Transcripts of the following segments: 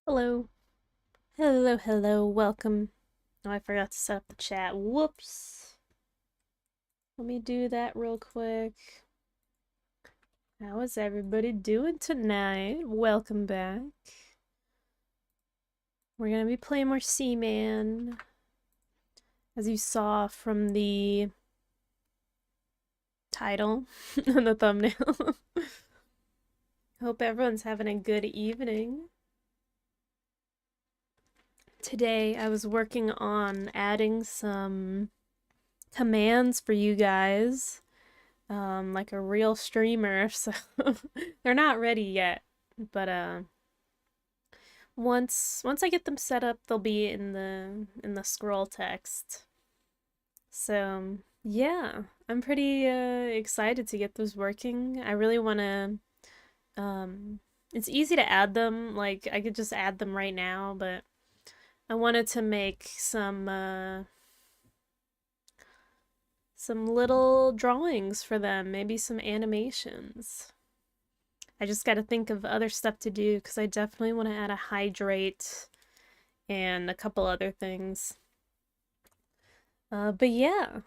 Hello. Hello, welcome. Oh, I forgot to set up the chat. Whoops. Let me do that real quick. How is everybody doing tonight? Welcome back. We're gonna be playing more Seaman. As you saw from the title and the thumbnail. Hope everyone's having a good evening. Today I was working on adding some commands for you guys, like a real streamer, so they're not ready yet, but once I get them set up, they'll be in the scroll text. So yeah, I'm pretty excited to get those working. I really want to it's easy to add them, like I could just add them right now, but I wanted to make some little drawings for them, maybe some animations. I just got to think of other stuff to do because I definitely want to add a hydrate and a couple other things. But yeah.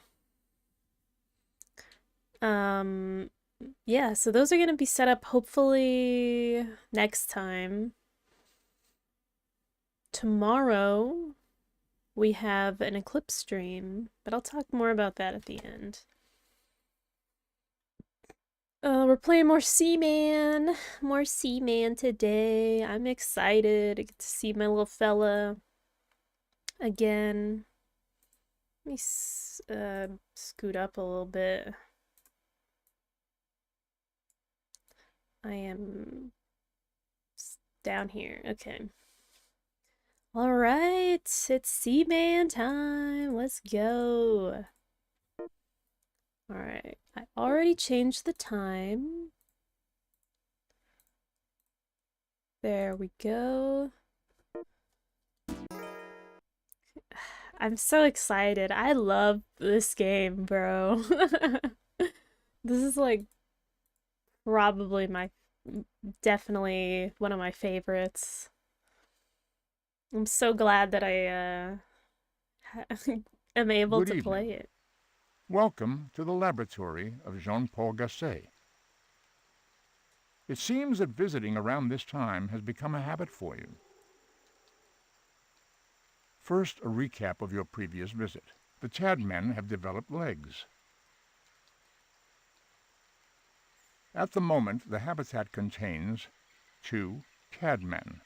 Yeah, so those are going to be set up hopefully next time. Tomorrow we have an Eclipse stream, but I'll talk more about that at the end. We're playing more Seaman. More Seaman today. I'm excited. I get to see my little fella again. Let me scoot up a little bit. I am down here. Okay. Alright, it's Seaman time. Let's go. Alright, I already changed the time. There we go. I'm so excited. I love this game, bro. This is like probably definitely one of my favorites. I'm so glad that I am able Good to evening. play it. Welcome to the laboratory of Jean-Paul Gasset. It seems that visiting around this time has become a habit for you. First, a recap of your previous visit. The Tadmen have developed legs. At the moment, the habitat contains 2 Tadmen.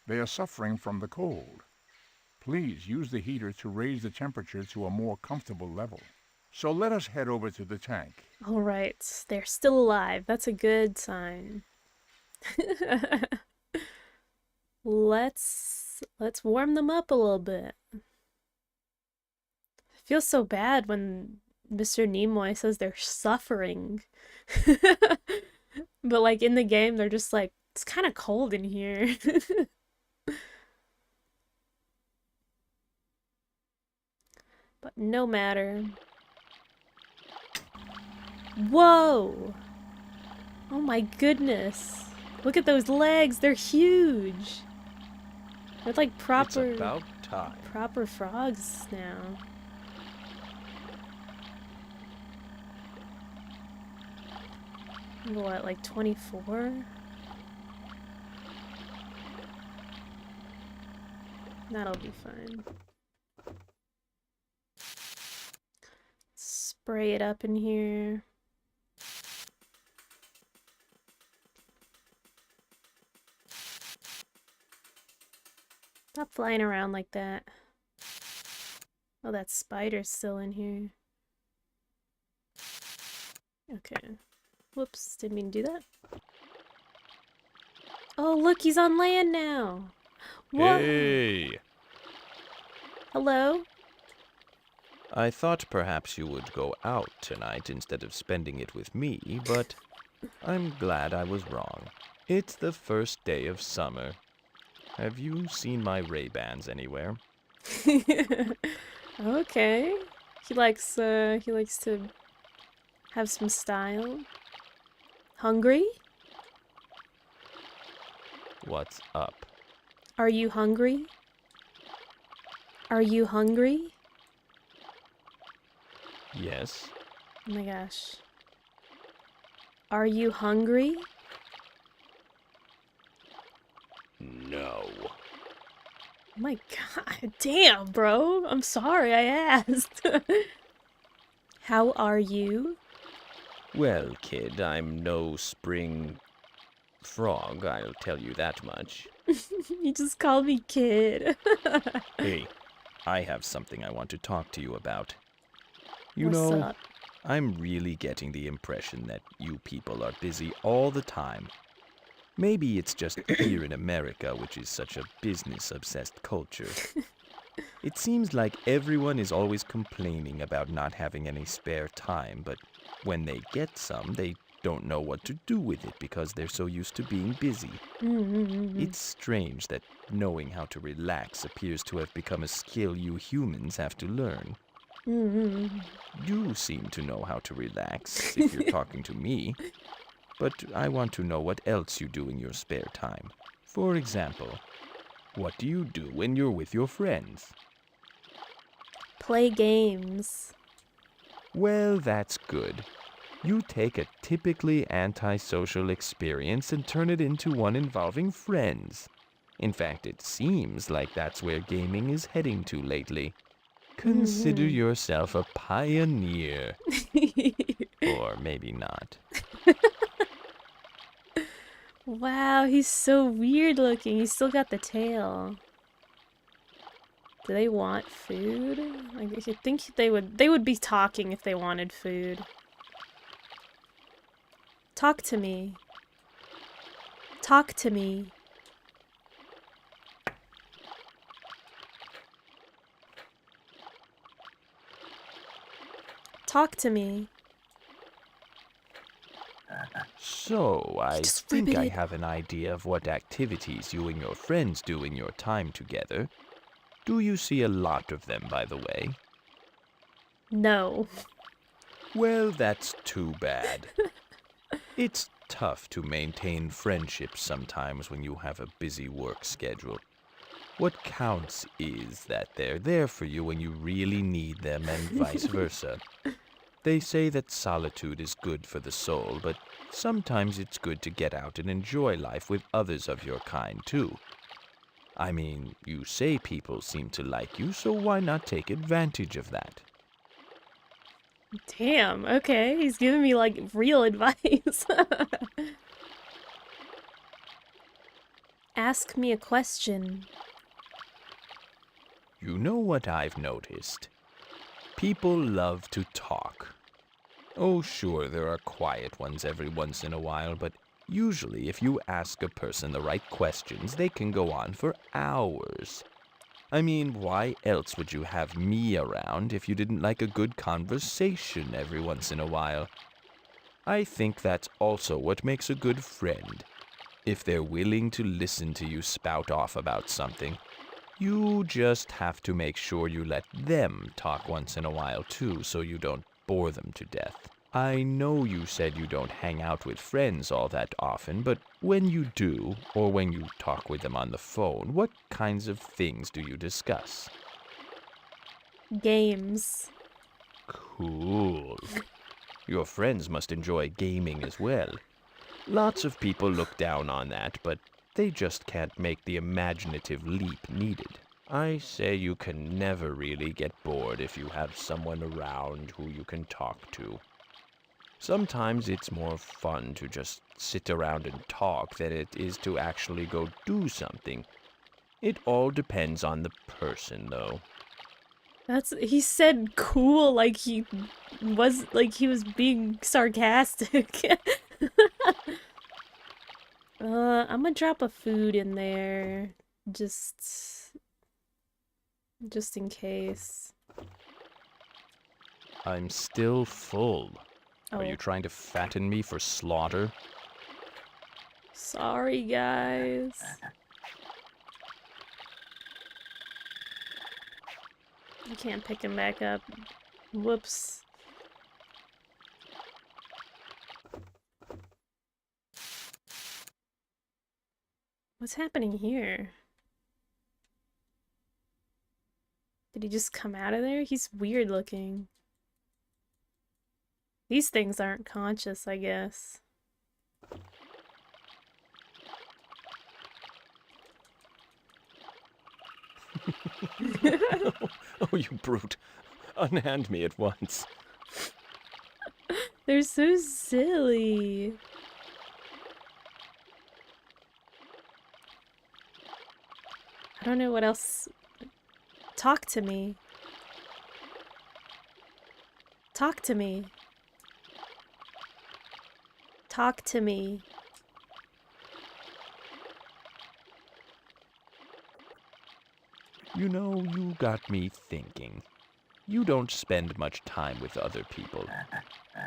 They are suffering from the cold. Please use the heater to raise the temperature to a more comfortable level. So let us head over to the tank. All right, they're still alive. That's a good sign. Let's warm them up a little bit. It feels so bad when Mr. Nimoy says they're suffering. But like in the game, they're just like, it's kind of cold in here. But no matter. Whoa! Oh my goodness. Look at those legs, they're huge. They're like It's about time. proper frogs now. What, like 24? That'll be fine. Spray it up in here. Stop flying around like that. Oh, that spider's still in here. Okay. Whoops, didn't mean to do that. Oh, look, he's on land now. Whoa. Hey! Hello? I thought perhaps you would go out tonight instead of spending it with me, but I'm glad I was wrong. It's the first day of summer. Have you seen my Ray-Bans anywhere? Okay. He likes to have some style. Hungry? What's up? Are you hungry? Are you hungry? Yes? Oh my gosh. Are you hungry? No. Oh my god, damn, bro. I'm sorry I asked. How are you? Well, kid, I'm no spring frog, I'll tell you that much. You just called me kid. Hey, I have something I want to talk to you about. You What's know, up? I'm really getting the impression that you people are busy all the time. Maybe it's just here in America, which is such a business-obsessed culture. It seems like everyone is always complaining about not having any spare time, but when they get some, they don't know what to do with it because they're so used to being busy. It's strange that knowing how to relax appears to have become a skill you humans have to learn. You seem to know how to relax if you're talking to me, but I want to know what else you do in your spare time. For example, what do you do when you're with your friends? Play games. Well, that's good. You take a typically antisocial experience and turn it into one involving friends. In fact, it seems like that's where gaming is heading to lately. Consider yourself a pioneer. Or maybe not. Wow, he's so weird looking. He's still got the tail. Do they want food? Like, I think they would be talking if they wanted food. Talk to me. Talk to me. Talk to me. So, I Just think I riveted. have an idea of what activities you and your friends do in your time together. Do you see a lot of them, by the way? No. Well, that's too bad. It's tough to maintain friendships sometimes when you have a busy work schedule. What counts is that they're there for you when you really need them and vice versa. They say that solitude is good for the soul, but sometimes it's good to get out and enjoy life with others of your kind, too. I mean, you say people seem to like you, so why not take advantage of that? Damn, okay. He's giving me, like, real advice. Ask me a question. You know what I've noticed? People love to talk. Oh, sure, there are quiet ones every once in a while, but usually if you ask a person the right questions, they can go on for hours. I mean, why else would you have me around if you didn't like a good conversation every once in a while? I think that's also what makes a good friend. If they're willing to listen to you spout off about something, you just have to make sure you let them talk once in a while too, so you don't bore them to death. I know you said you don't hang out with friends all that often, but when you do, or when you talk with them on the phone, what kinds of things do you discuss? Games. Cool. Your friends must enjoy gaming as well. Lots of people look down on that, but they just can't make the imaginative leap needed. I say you can never really get bored if you have someone around who you can talk to. Sometimes it's more fun to just sit around and talk than it is to actually go do something. It all depends on the person, though. He said cool like he was being sarcastic. I'm gonna drop a food in there just in case. I'm still full. Are Oh, you trying to fatten me for slaughter? sorry guys. I can't pick him back up. Whoops. What's happening here? Did he just come out of there? He's weird looking. These things aren't conscious, I guess. Oh, you brute. Unhand me at once. They're so silly. I don't know what else. Talk to me. Talk to me. Talk to me. You know, you got me thinking. You don't spend much time with other people.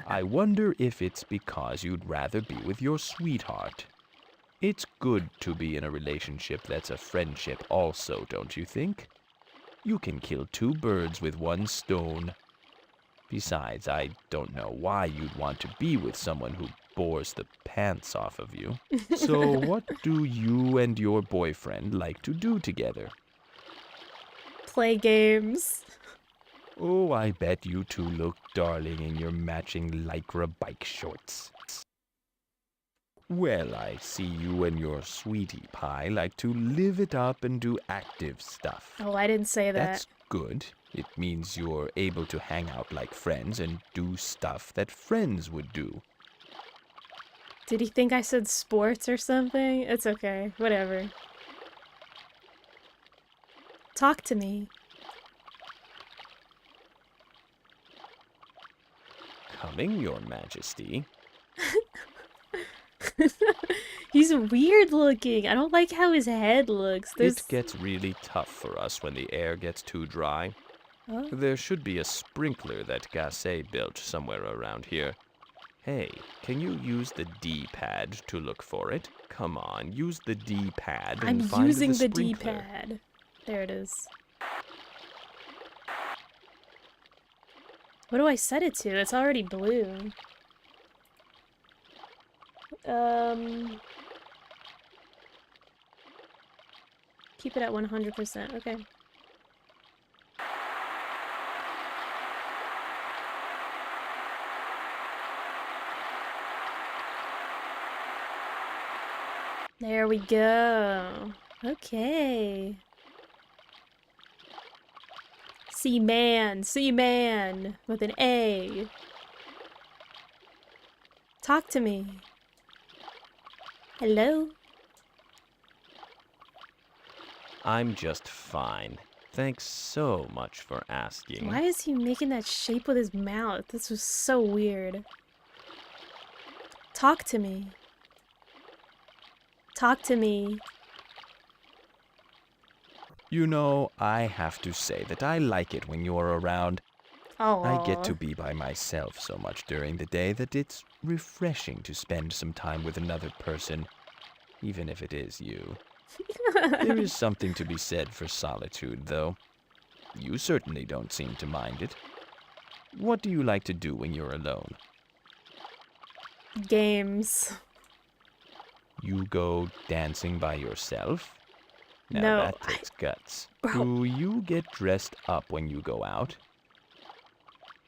I wonder if it's because you'd rather be with your sweetheart. It's good to be in a relationship that's a friendship also, don't you think? You can kill two birds with one stone. Besides, I don't know why you'd want to be with someone who bores the pants off of you. So what do you and your boyfriend like to do together? Play games. Oh, I bet you two look darling in your matching lycra bike shorts. Well, I see you and your sweetie pie like to live it up and do active stuff. Oh, I didn't say that. That's good. It means you're able to hang out like friends and do stuff that friends would do. Did he think I said sports or something? It's okay. Whatever. Talk to me. Coming, your majesty. He's weird looking. I don't like how his head looks. It gets really tough for us when the air gets too dry. Oh. There should be a sprinkler that Gasset built somewhere around here. Hey, can you use the D-pad to look for it? Come on, use the D-pad and I'm find using the sprinkler. D-pad. There it is. What do I set it to? It's already blue. Keep it at 100%. Okay. There we go. Okay. Seaman, Seaman with an A. Talk to me. Hello? I'm just fine. Thanks so much for asking. Why is he making that shape with his mouth? This was so weird. Talk to me. Talk to me. You know, I have to say that I like it when you're around. Oh. I get to be by myself so much during the day that it's refreshing to spend some time with another person, even if it is you. There is something to be said for solitude, though. You certainly don't seem to mind it. What do you like to do when you're alone? Games. You go dancing by yourself? Now No, that takes guts. Bro. Do you get dressed up when you go out?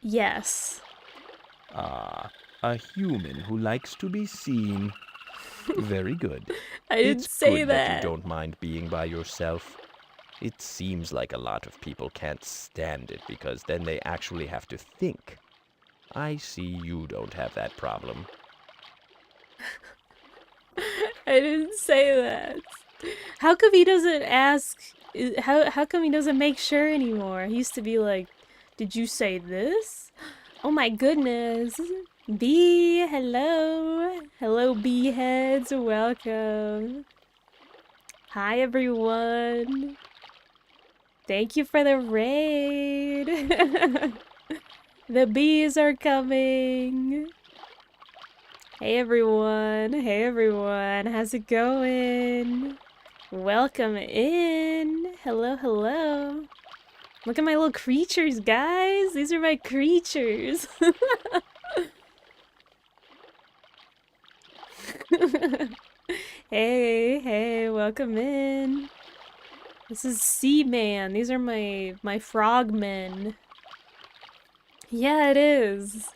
Yes. Ah, a human who likes to be seen. Very good. I didn't It's say good that. you don't mind being by yourself. It seems like a lot of people can't stand it because then they actually have to think. I see you don't have that problem. I didn't say that. How come he doesn't ask? How come he doesn't make sure anymore? He used to be like, "Did you say this?" Oh my goodness. B, hello. Hello, B heads. Welcome. Hi, everyone. Thank you for the raid. The bees are coming. Hey everyone, hey everyone, how's it going? Welcome in. Hello, hello. Look at my little creatures, guys. These are my creatures. Hey, welcome in. This is Seaman. These are my frogmen. Yeah, it is.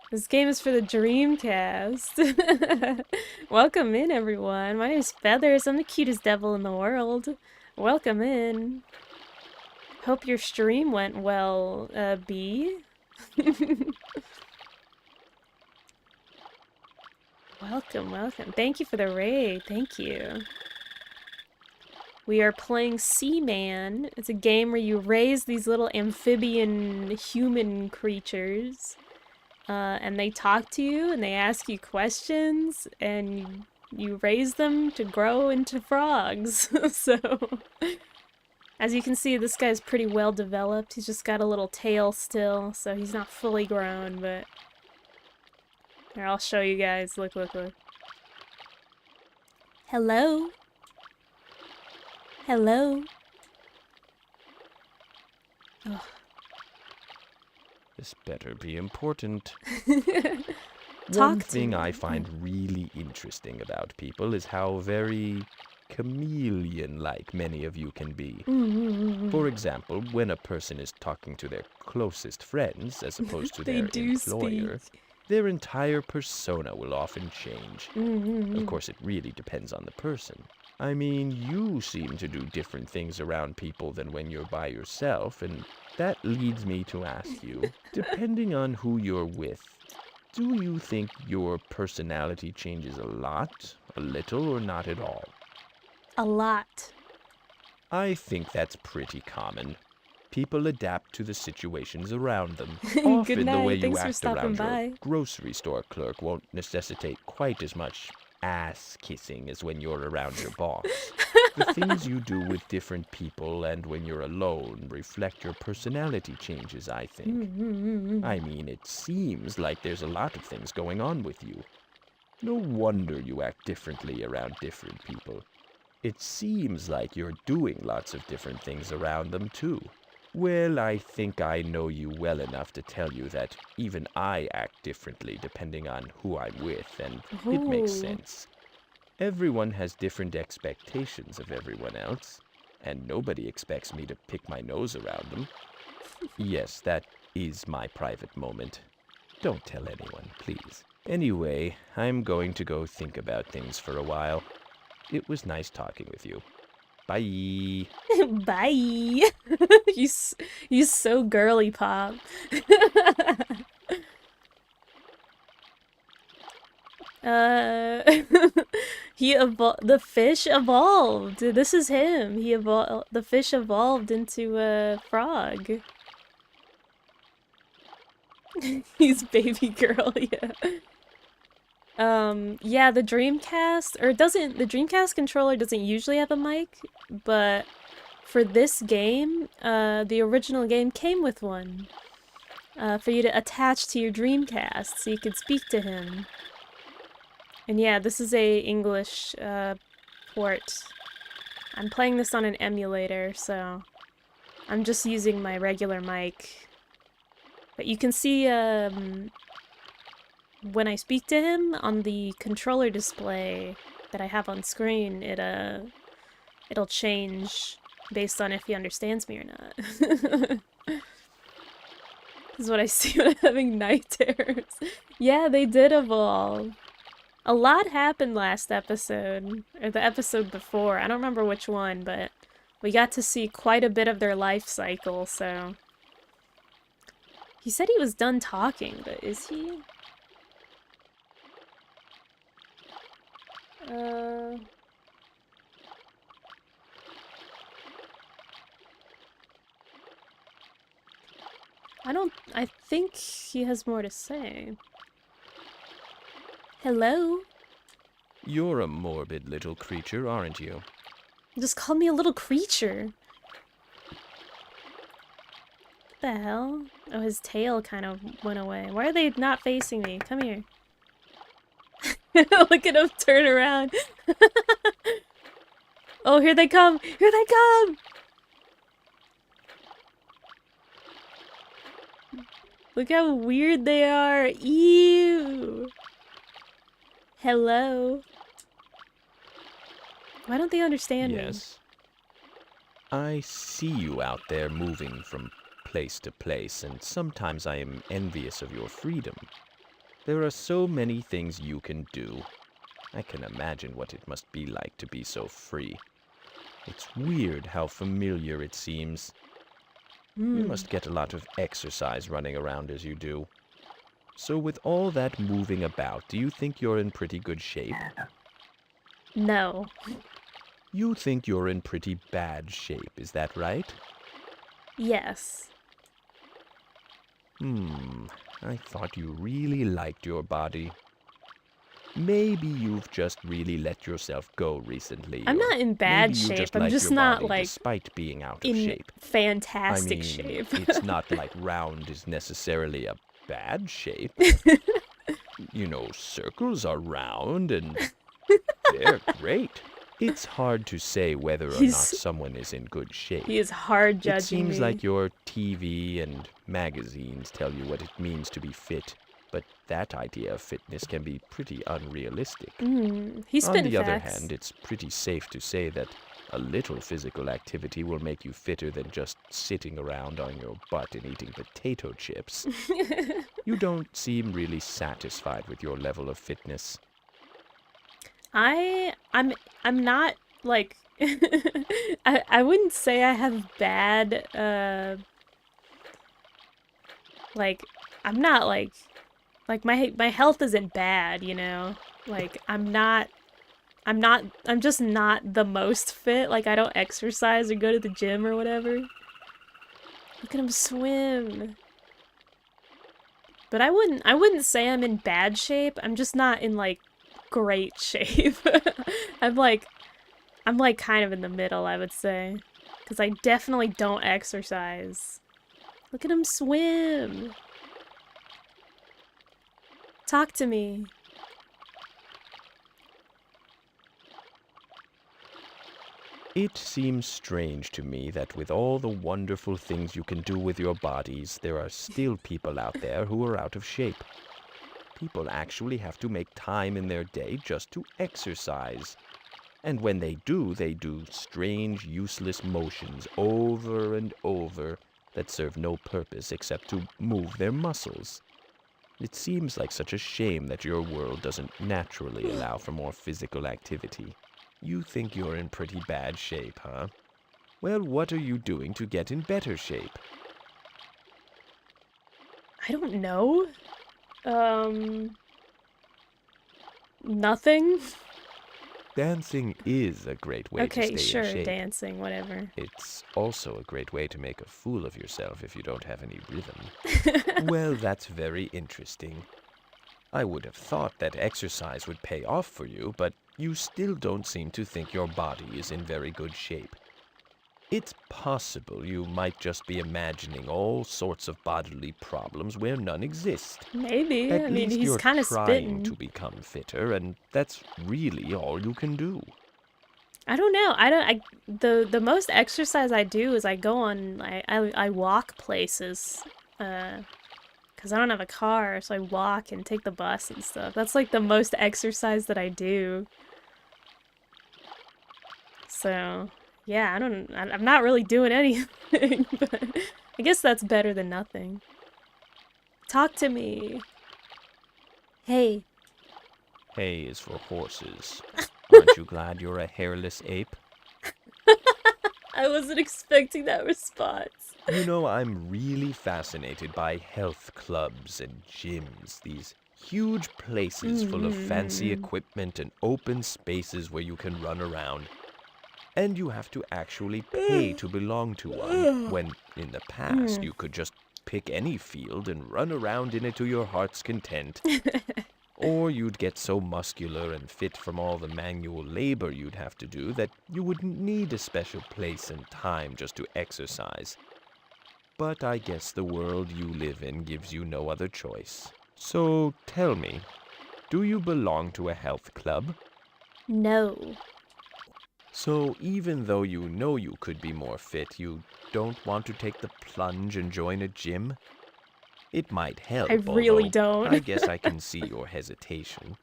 This game is for the Dreamcast. Welcome in, everyone. My name is Feathers. I'm the cutest devil in the world. Welcome in. Hope your stream went well, B. Welcome. Thank you for the raid. Thank you. We are playing Seaman. It's a game where you raise these little amphibian human creatures. And they talk to you and they ask you questions and you raise them to grow into frogs. So, as you can see, this guy's pretty well developed. He's just got a little tail still, so he's not fully grown, but here, I'll show you guys. Look. Hello? Ugh. This better be important. Talk One to thing me. I find really interesting about people is how very chameleon-like many of you can be. For example, when a person is talking to their closest friends as opposed to They their do employer, speak. their entire persona will often change. Of Mm-hmm. course, it really depends on the person. I mean, you seem to do different things around people than when you're by yourself, and that leads me to ask you, depending on who you're with, do you think your personality changes a lot, a little, or not at all? A lot. I think that's pretty common. People adapt to the situations around them. Good Often the way night. you Thanks for act stopping around your by. grocery store clerk won't necessitate quite as much ass kissing as when you're around your boss. The things you do with different people and when you're alone reflect your personality changes, I think. I mean, it seems like there's a lot of things going on with you. No wonder you act differently around different people. It seems like you're doing lots of different things around them, too. Well, I think I know you well enough to tell you that even I act differently depending on who I'm with, and it makes Ooh. sense. Everyone has different expectations of everyone else, and nobody expects me to pick my nose around them. Yes, that is my private moment. Don't tell anyone, please. Anyway, I'm going to go think about things for a while. It was nice talking with you. Bye. Bye. You so girly pop. uh the fish evolved. This is him. The fish evolved into a frog. He's baby girl, yeah. Yeah, the Dreamcast, the Dreamcast controller doesn't usually have a mic, but for this game, the original game came with one. For you to attach to your Dreamcast so you could speak to him. And yeah, this is a English, port. I'm playing this on an emulator, so I'm just using my regular mic. But you can see, when I speak to him on the controller display that I have on screen, it'll change based on if he understands me or not. This is what I see when I'm having night terrors. Yeah, they did evolve. A lot happened last episode, or the episode before. I don't remember which one, but we got to see quite a bit of their life cycle, so... He said he was done talking, but is he? I think he has more to say. Hello? You're a morbid little creature, aren't you? Just call me a little creature. What the hell? Oh, his tail kind of went away. Why are they not facing me? Come here. Look at him turn around. Oh, here they come! Here they come! Look how weird they are. Ew. Hello. Why don't they understand me? Yes. I see you out there moving from place to place, and sometimes I am envious of your freedom. There are so many things you can do. I can imagine what it must be like to be so free. It's weird how familiar it seems. You must get a lot of exercise running around as you do. So with all that moving about, do you think you're in pretty good shape? No. You think you're in pretty bad shape, is that right? Yes. I thought you really liked your body. Maybe you've just really let yourself go recently, I'm or not in bad maybe you shape. just I'm like just your not, body like, despite being out of in shape. I fantastic mean, shape. it's not like round is necessarily a bad shape. You know, circles are round and they're great. It's hard to say whether or not He's someone is in good shape. he is hard It judging seems me. like your TV and magazines tell you what it means to be fit, but that idea of fitness can be pretty unrealistic. He's On spitting the other facts. hand, it's pretty safe to say that a little physical activity will make you fitter than just sitting around on your butt and eating potato chips. You don't seem really satisfied with your level of fitness. I'm not like I wouldn't say I have bad like I'm not like my health isn't bad, you know? Like I'm just not the most fit. Like I don't exercise or go to the gym or whatever. Look at him swim. But I wouldn't say I'm in bad shape. I'm just not in like great shape. I'm like kind of in the middle, I would say. Cuz I definitely don't exercise. Look at him swim. Talk to me. It seems strange to me that with all the wonderful things you can do with your bodies, there are still people out there who are out of shape. People actually have to make time in their day just to exercise. And when they do strange, useless motions over and over that serve no purpose except to move their muscles. It seems like such a shame that your world doesn't naturally allow for more physical activity. You think you're in pretty bad shape, huh? Well, what are you doing to get in better shape? I don't know. Nothing? Dancing is a great way to Okay, stay sure, in shape. dancing, whatever. It's also a great way to make a fool of yourself if you don't have any rhythm. Well, that's very interesting. I would have thought that exercise would pay off for you, but you still don't seem to think your body is in very good shape. It's possible you might just be imagining all sorts of bodily problems where none exist. Maybe. At I mean, least he's you're kind of trying spitting. to become fitter, and that's really all you can do. I don't know. The most exercise I do is I go on I walk places. Cuz I don't have a car, so I walk and take the bus and stuff. That's like the most exercise that I do. So, yeah, I'm not really doing anything, but I guess that's better than nothing. Talk to me. Hey. Hay is for horses. Aren't you glad you're a hairless ape? I wasn't expecting that response. You know, I'm really fascinated by health clubs and gyms, these huge places full of fancy equipment and open spaces where you can run around. And you have to actually pay to belong to one, when in the past you could just pick any field and run around in it to your heart's content. Or you'd get so muscular and fit from all the manual labor you'd have to do that you wouldn't need a special place and time just to exercise. But I guess the world you live in gives you no other choice. So tell me, do you belong to a health club? No. So even though you know you could be more fit, you don't want to take the plunge and join a gym? It might help, I really although don't. I guess I can see your hesitation.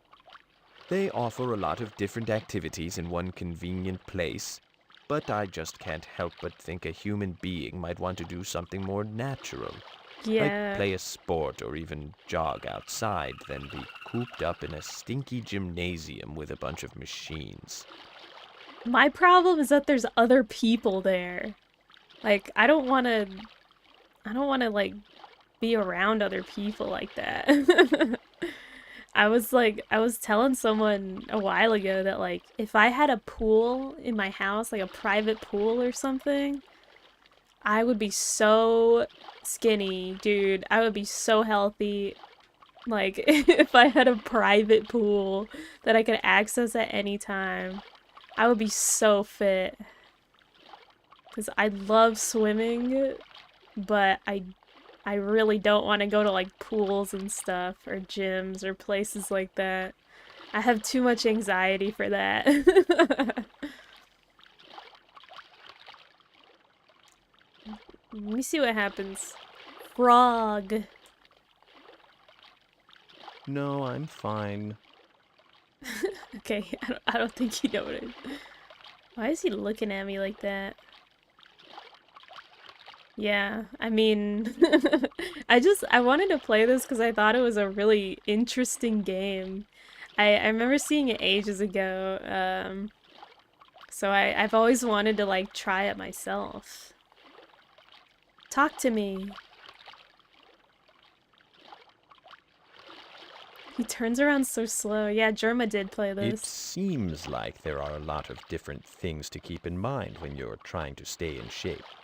They offer a lot of different activities in one convenient place, but I just can't help but think a human being might want to do something more natural, like Yeah. play a sport or even jog outside than be cooped up in a stinky gymnasium with a bunch of machines. My problem is that there's other people there. Like, I don't want to like be around other people like that. I was telling someone a while ago that like if I had a pool in my house, like a private pool or something, I would be so skinny, dude. I would be so healthy. Like if I had a private pool that I could access at any time, I would be so fit. Cause I love swimming, but I really don't want to go to like pools and stuff or gyms or places like that. I have too much anxiety for that. Let me see what happens. Frog. No, I'm fine. Okay, I don't think you know what it. Why is he looking at me like that? Yeah, I mean, I wanted to play this because I thought it was a really interesting game. I remember seeing it ages ago, so I've always wanted to like try it myself. Talk to me. He turns around so slow. Yeah, Germa did play It this. seems like there are a lot of different things to keep in mind when you're trying to stay in shape.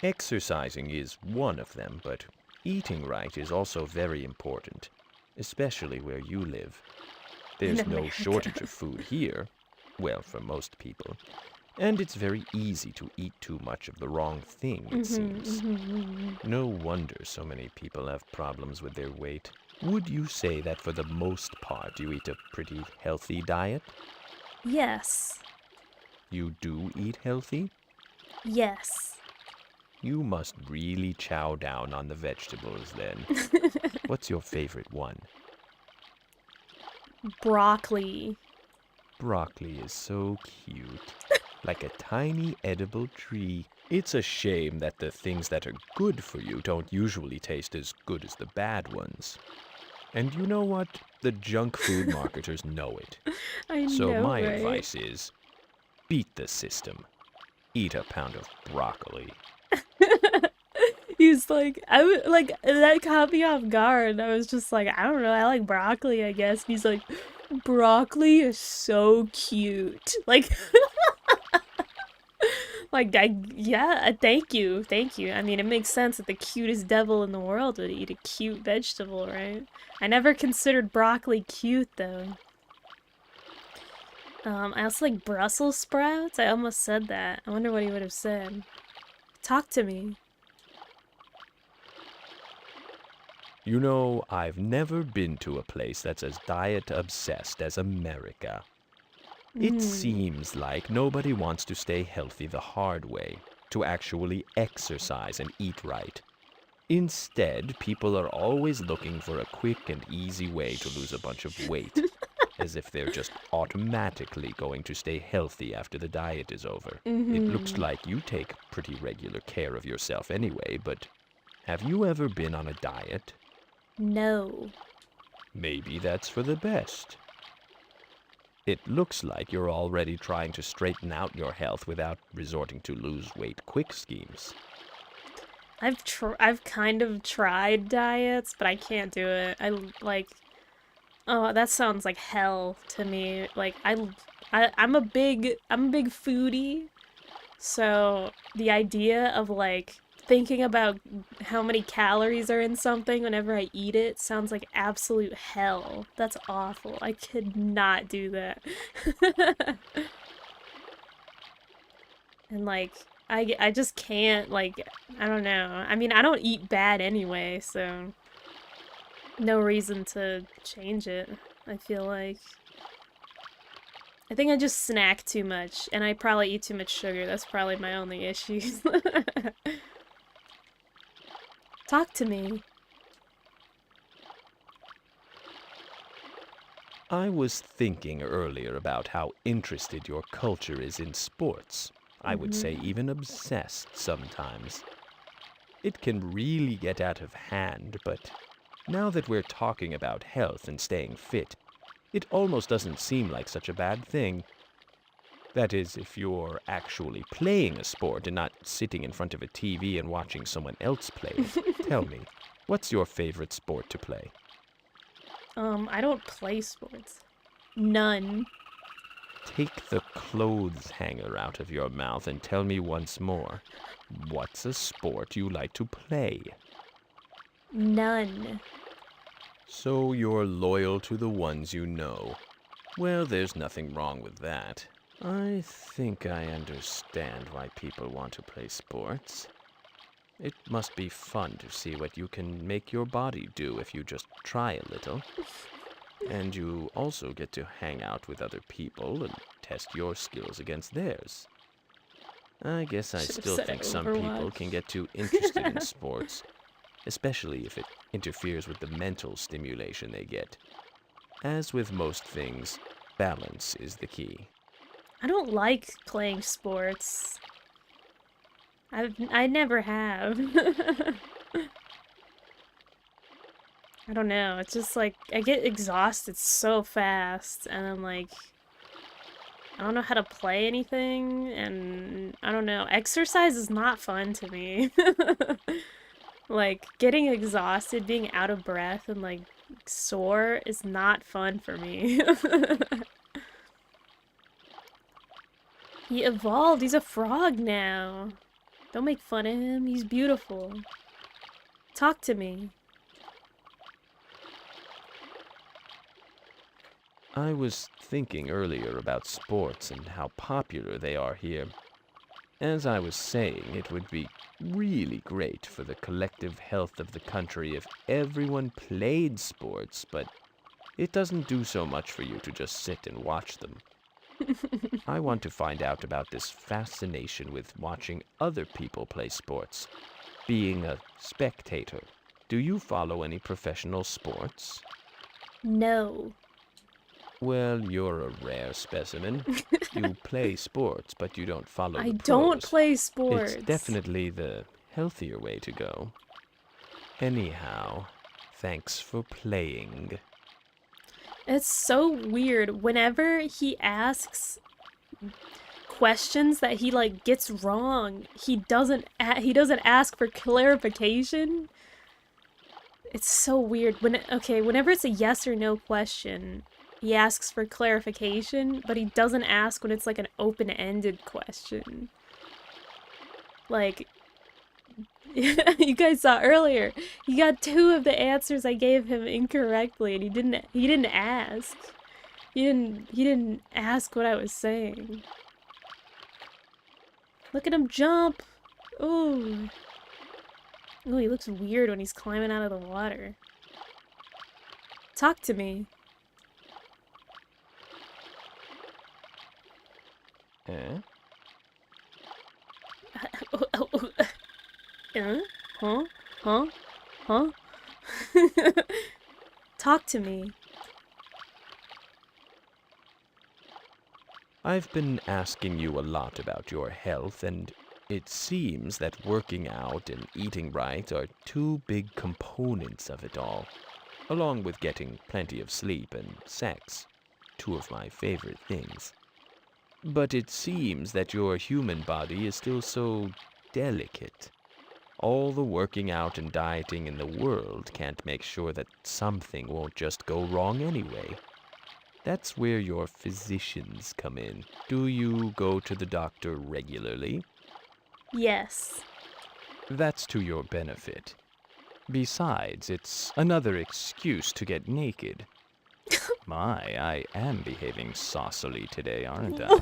Exercising is one of them, but eating right is also very important, especially where you live. In There's no America. shortage of food here, well, for most people, and it's very easy to eat too much of the wrong thing, it seems. No wonder so many people have problems with their weight. Would you say that for the most part you eat a pretty healthy diet? Yes. You do eat healthy? Yes. You must really chow down on the vegetables then. What's your favorite one? Broccoli. Broccoli is so cute. Like a tiny edible tree. It's a shame that the things that are good for you don't usually taste as good as the bad ones. And you know what? The junk food marketers know it. I So know, my right? advice is, beat the system. Eat a pound of broccoli. He's like, I would like that caught me off guard. I was just like, I don't know, I like broccoli, I guess. And he's like, broccoli is so cute. Like, yeah, thank you, thank you. I mean, it makes sense that the cutest devil in the world would eat a cute vegetable, right? I never considered broccoli cute though. I also like Brussels sprouts. I almost said that. I wonder what he would have said. Talk to me. You know, I've never been to a place that's as diet obsessed as America. It seems like nobody wants to stay healthy the hard way, to actually exercise and eat right. Instead, people are always looking for a quick and easy way to lose a bunch of weight, as if they're just automatically going to stay healthy after the diet is over. It looks like you take pretty regular care of yourself anyway, but have you ever been on a diet? No. Maybe that's for the best. It looks like you're already trying to straighten out your health without resorting to lose weight quick schemes. I've kind of tried diets, but I can't do it. Oh, that sounds like hell to me. Like I'm a big foodie, so the idea of like thinking about how many calories are in something whenever I eat it sounds like absolute hell. That's awful. I could not do that. And like I just can't, like, I don't know. I mean, I don't eat bad anyway, so no reason to change it, I feel like. I think I just snack too much, and I probably eat too much sugar. That's probably my only issue. Talk to me. I was thinking earlier about how interested your culture is in sports. I would say even obsessed sometimes. It can really get out of hand, but now that we're talking about health and staying fit, it almost doesn't seem like such a bad thing. That is, if you're actually playing a sport and not sitting in front of a TV and watching someone else play it. Tell me, what's your favorite sport to play? I don't play sports. None. Take the clothes hanger out of your mouth and tell me once more, what's a sport you like to play? None. So you're loyal to the ones you know. Well, there's nothing wrong with that. I think I understand why people want to play sports. It must be fun to see what you can make your body do if you just try a little. And you also get to hang out with other people and test your skills against theirs. I guess I Should've still said think some people Overwatch. can get too interested in sports, especially if it interferes with the mental stimulation they get. As with most things, balance is the key. I don't like playing sports. I never have. I don't know. It's just like I get exhausted so fast, and I'm like, I don't know how to play anything, and I don't know. Exercise is not fun to me. Like getting exhausted, being out of breath, and like sore is not fun for me. He evolved. He's a frog now. Don't make fun of him. He's beautiful. Talk to me. I was thinking earlier about sports and how popular they are here. As I was saying, it would be really great for the collective health of the country if everyone played sports, but it doesn't do so much for you to just sit and watch them. I want to find out about this fascination with watching other people play sports, being a spectator. Do you follow any professional sports? No. Well, you're a rare specimen. You play sports, but you don't follow I the don't pros. play sports. It's definitely the healthier way to go. Anyhow, thanks for playing. It's so weird. Whenever he asks questions that he like gets wrong, he doesn't ask for clarification. It's so weird. Whenever it's a yes or no question, he asks for clarification, but he doesn't ask when it's like an open-ended question. Like you guys saw earlier, he got 2 of the answers I gave him incorrectly, and he didn't ask. He didn't ask what I was saying. Look at him jump. Ooh. Ooh, he looks weird when he's climbing out of the water. Talk to me. Eh? Huh? Huh? Huh? Talk to me. I've been asking you a lot about your health, and it seems that working out and eating right are 2 big components of it all, along with getting plenty of sleep and sex, 2 of my favorite things. But it seems that your human body is still so delicate. All the working out and dieting in the world can't make sure that something won't just go wrong anyway. That's where your physicians come in. Do you go to the doctor regularly? Yes. That's to your benefit. Besides, it's another excuse to get naked. My, I am behaving saucily today, aren't I?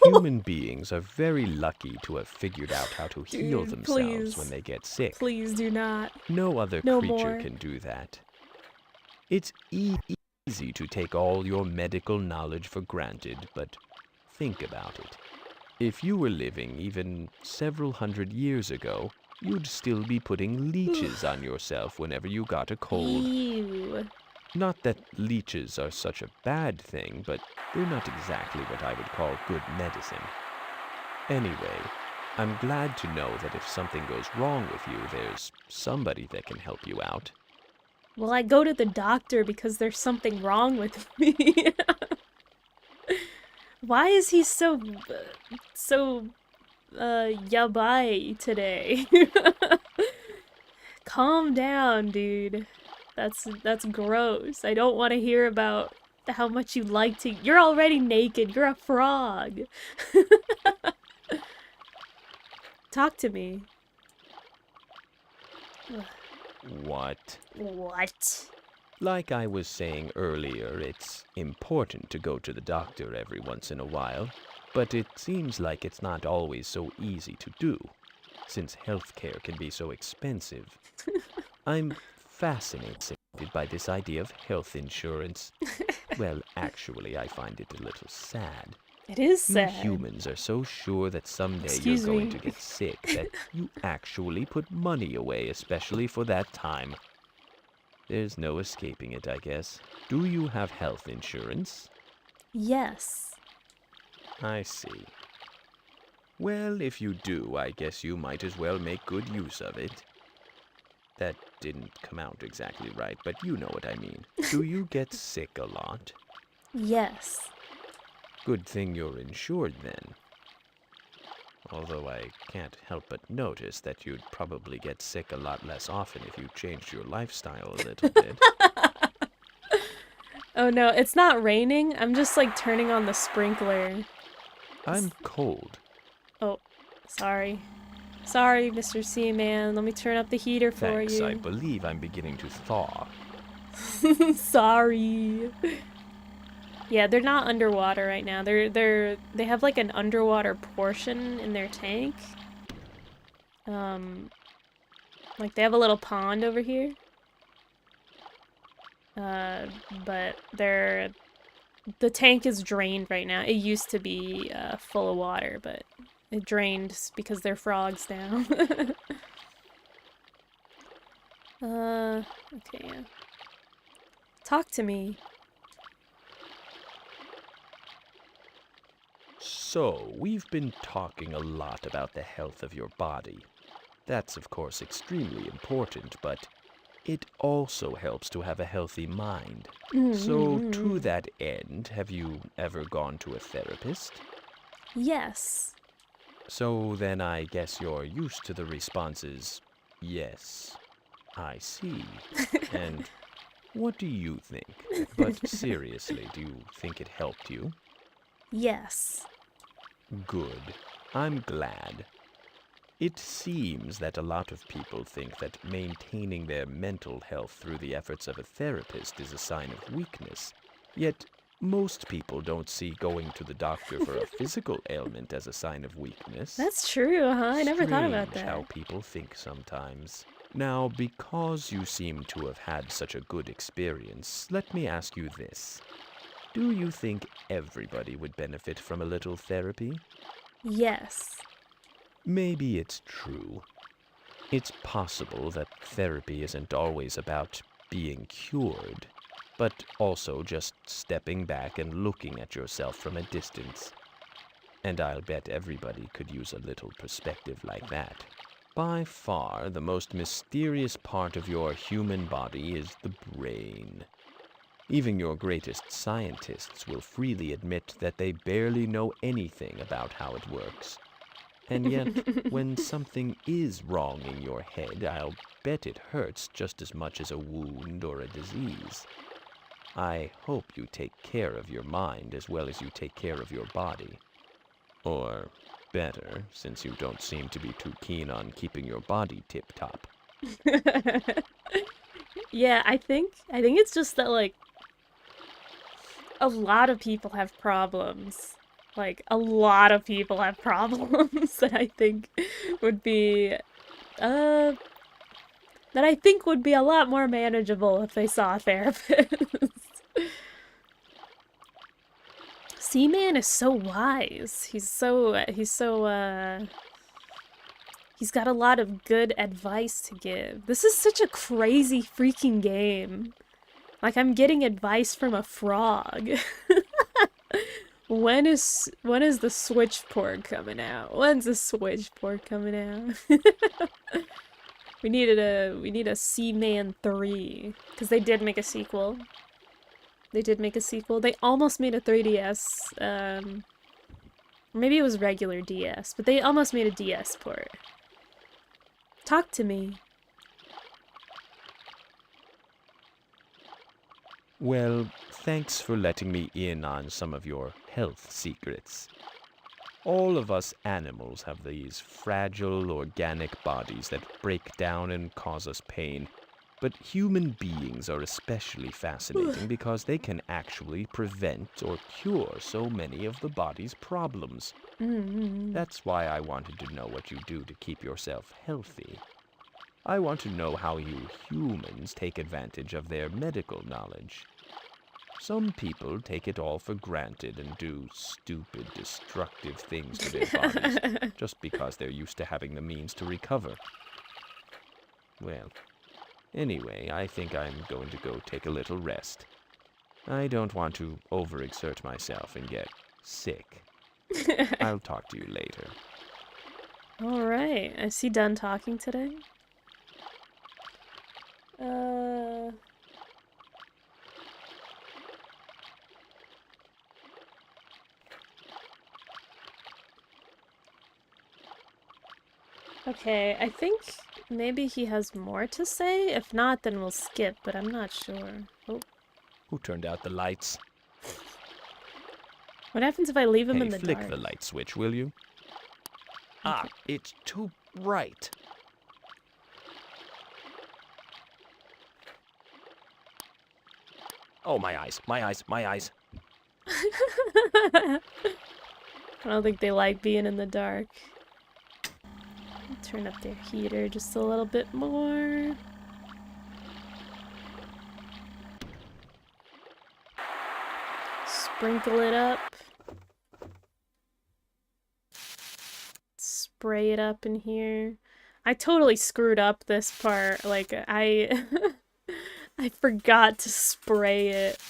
Human beings are very lucky to have figured out how to heal Dude, themselves please. when they get sick. Please do not. No other No creature more. can do that. It's easy to take all your medical knowledge for granted, but think about it. If you were living even several hundred years ago, you'd still be putting leeches on yourself whenever you got a cold. Ew. Not that leeches are such a bad thing, but they're not exactly what I would call good medicine. Anyway, I'm glad to know that if something goes wrong with you, there's somebody that can help you out. Well, I go to the doctor because there's something wrong with me. Why is he so yabai today? Calm down, dude. That's gross. I don't want to hear about how much you like to. You're already naked. You're a frog. Talk to me. What? What? Like I was saying earlier, it's important to go to the doctor every once in a while, but it seems like it's not always so easy to do, since healthcare can be so expensive. I'm fascinated by this idea of health insurance. Well, actually, I find it a little sad. It is You sad. humans are so sure that someday Excuse you're going me. to get sick that you actually put money away, especially for that time. There's no escaping it, I guess. Do you have health insurance? Yes. I see. Well, if you do, I guess you might as well make good use of it. That didn't come out exactly right, but you know what I mean. Do you get sick a lot? Yes. Good thing you're insured then. Although I can't help but notice that you'd probably get sick a lot less often if you changed your lifestyle a little bit. Oh no, it's not raining. I'm just like turning on the sprinkler. I'm cold. Oh, sorry. Sorry, Mr. Seaman. Let me turn up the heater for Thanks, I you. believe I'm beginning to thaw. Sorry. Yeah, they're not underwater right now. They have like an underwater portion in their tank. Like they have a little pond over here. But the tank is drained right now. It used to be full of water, but it drained because they're frogs now. Okay, yeah. Talk to me. So, we've been talking a lot about the health of your body. That's, of course, extremely important, but it also helps to have a healthy mind. So, to that end, have you ever gone to a therapist? Yes. So then I guess you're used to the responses, yes, I see. And what do you think? But seriously, do you think it helped you? Yes. Good. I'm glad. It seems that a lot of people think that maintaining their mental health through the efforts of a therapist is a sign of weakness. Yet, most people don't see going to the doctor for a physical ailment as a sign of weakness. That's true, huh? I never thought about Strange how that. people think sometimes. Now, because you seem to have had such a good experience, let me ask you this. Do you think everybody would benefit from a little therapy? Yes. Maybe it's true. It's possible that therapy isn't always about being cured, but also just stepping back and looking at yourself from a distance. And I'll bet everybody could use a little perspective like that. By far, the most mysterious part of your human body is the brain. Even your greatest scientists will freely admit that they barely know anything about how it works. And yet, when something is wrong in your head, I'll bet it hurts just as much as a wound or a disease. I hope you take care of your mind as well as you take care of your body. Or better, since you don't seem to be too keen on keeping your body tip-top. Yeah, I think it's just that like a lot of people have problems. Like a lot of people have problems that I think would be that I think would be a lot more manageable if they saw a therapist. Seaman is so wise. He's got a lot of good advice to give. This is such a crazy freaking game. Like I'm getting advice from a frog. When is the Switch port coming out? When's the Switch port coming out? we need a Seaman 3 because they did make a sequel. They almost made a 3DS. Maybe it was regular DS, but they almost made a DS port. Talk to me. Well, thanks for letting me in on some of your health secrets. All of us animals have these fragile organic bodies that break down and cause us pain. But human beings are especially fascinating because they can actually prevent or cure so many of the body's problems. That's why I wanted to know what you do to keep yourself healthy. I want to know how you humans take advantage of their medical knowledge. Some people take it all for granted and do stupid, destructive things to their bodies just because they're used to having the means to recover. Well, anyway, I think I'm going to go take a little rest. I don't want to overexert myself and get sick. I'll talk to you later. Alright, is he done talking today? Okay, I think maybe he has more to say. If not, then we'll skip, but I'm not sure. Oh. Who turned out the lights? What happens if I leave him Hey, in the flick dark? the light switch, will you? Ah, it's too bright. Oh, my eyes, my eyes, my eyes. I don't think they like being in the dark. Turn up their heater just a little bit more. Sprinkle it up. Spray it up in here. I totally screwed up this part. Like, I forgot to spray it.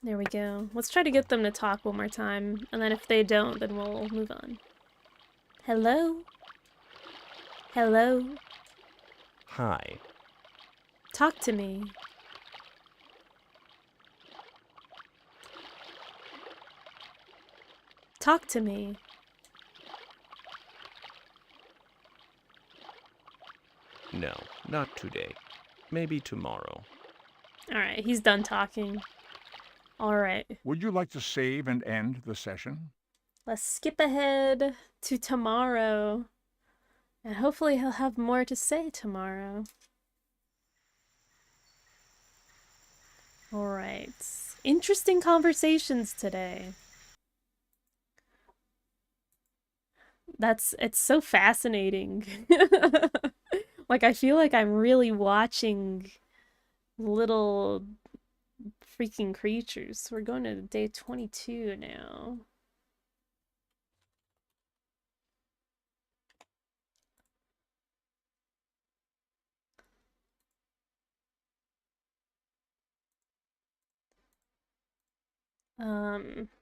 There we go. Let's try to get them to talk one more time. And then if they don't, then we'll move on. Hello? Hello? Hi. Talk to me. Talk to me. No, not today. Maybe tomorrow. Alright, he's done talking. Alright, Would you like to save and end the session? let's skip ahead to tomorrow. And hopefully he'll have more to say tomorrow. Alright. Interesting conversations today. It's so fascinating. Like, I feel like I'm really watching little freaking creatures. We're going to day 22 now.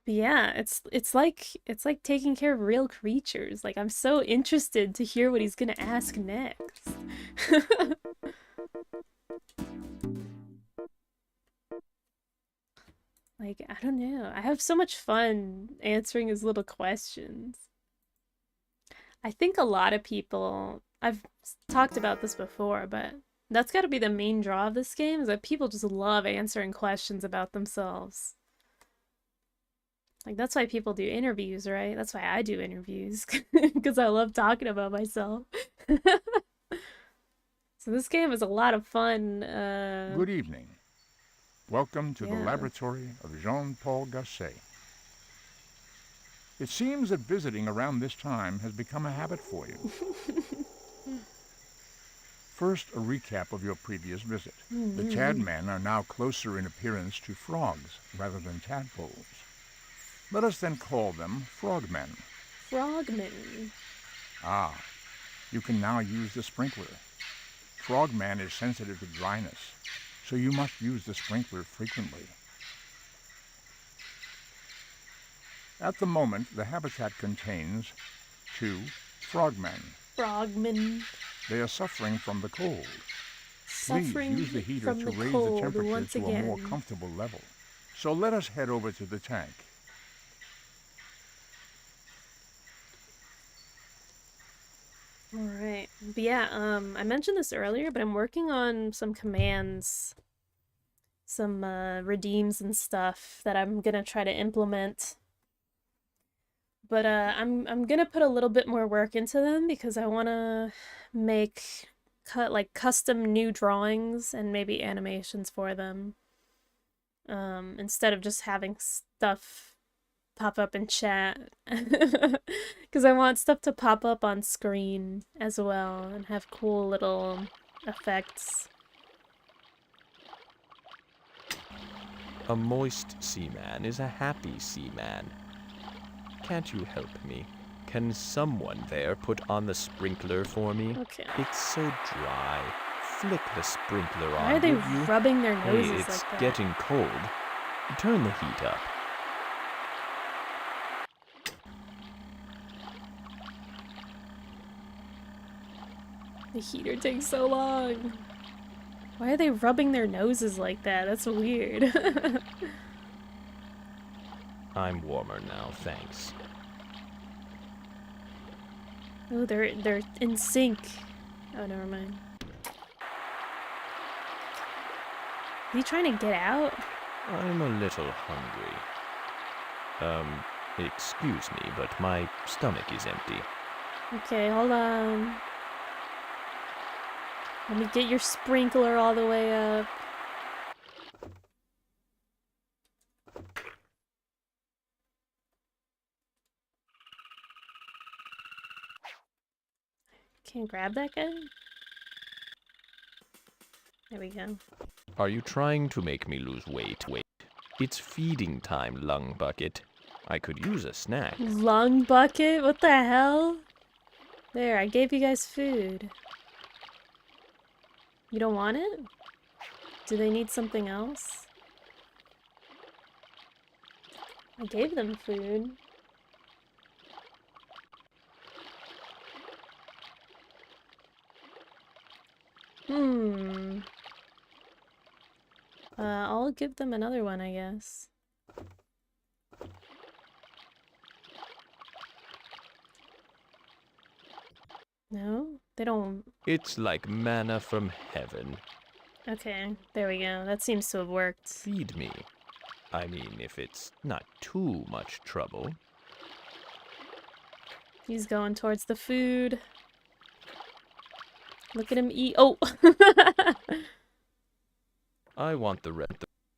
But yeah, it's like taking care of real creatures. Like, I'm so interested to hear what he's gonna ask next. Like, I don't know. I have so much fun answering his little questions. I think a lot of people, I've talked about this before, but that's got to be the main draw of this game, is that people just love answering questions about themselves. Like, that's why people do interviews, right? That's why I do interviews, because I love talking about myself. So this game is a lot of fun. Good evening. Welcome to the Yeah. laboratory of Jean-Paul Gasset. It seems that visiting around this time has become a habit for you. First, a recap of your previous visit. The Tadmen are now closer in appearance to frogs rather than tadpoles. Let us then call them frogmen. Frogman. Ah, you can now use the sprinkler. Frogman is sensitive to dryness, so you must use the sprinkler frequently. At the moment, the habitat contains 2 frogmen. Frogmen. They are suffering from the cold. Please Suffering use the heater from to the raise the cold temperature once to a more again. comfortable level. So let us head over to the tank. Alright. But yeah, I mentioned this earlier, but I'm working on some commands, some redeems and stuff that I'm gonna try to implement. But I'm gonna put a little bit more work into them because I wanna make custom new drawings and maybe animations for them. Instead of just having stuff pop up in chat. Because I want stuff to pop up on screen as well and have cool little effects. A moist seaman is a happy seaman. Can't you help me? Can someone there put on the sprinkler for me? Okay. It's so dry. Flick the sprinkler on, Why are they would you? rubbing their Hey, noses it's like that? getting cold. Turn the heat up. The heater takes so long. Why are they rubbing their noses like that? That's weird. I'm warmer now, thanks. Oh, they're in sync. Oh, never mind. Are you trying to get out? I'm a little hungry. Excuse me, but my stomach is empty. Okay, hold on. Let me get your sprinkler all the way up. Can't grab that guy? There we go. Are you trying to make me lose weight? Wait. It's feeding time, lung bucket. I could use a snack. Lung bucket? What the hell? There, I gave you guys food. You don't want it? Do they need something else? I gave them food. I'll give them another one, I guess. No? They don't... It's like manna from heaven. Okay, there we go. That seems to have worked. Feed me. I mean, if it's not too much trouble. He's going towards the food. Look at him eat. Oh! I want the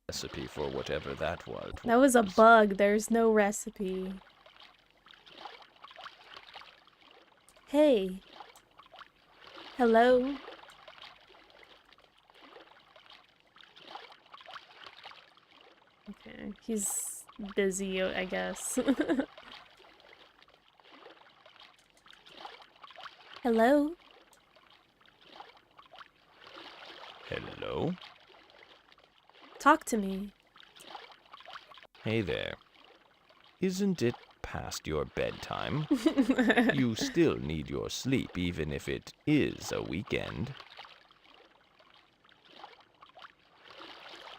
recipe for whatever that was. That was a bug. There's no recipe. Hey. Hello? Okay, he's busy, I guess. Hello? Hello? Talk to me. Hey there. Isn't it past your bedtime? You still need your sleep, even if it is a weekend.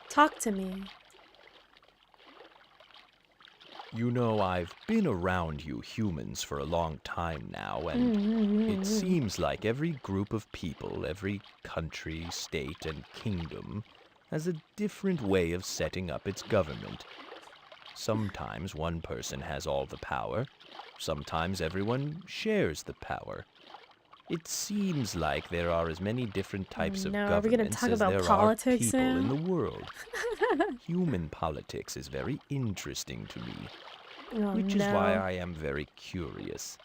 Talk to me. You know, I've been around you humans for a long time now, and it seems like every group of people, every country, state, and kingdom has a different way of setting up its government. Sometimes one person has all the power. Sometimes everyone shares the power. It seems like there are as many different types of Are we gonna governments talk as about there are politics people now? in the world. Human politics is very interesting to me, which is why I am very curious.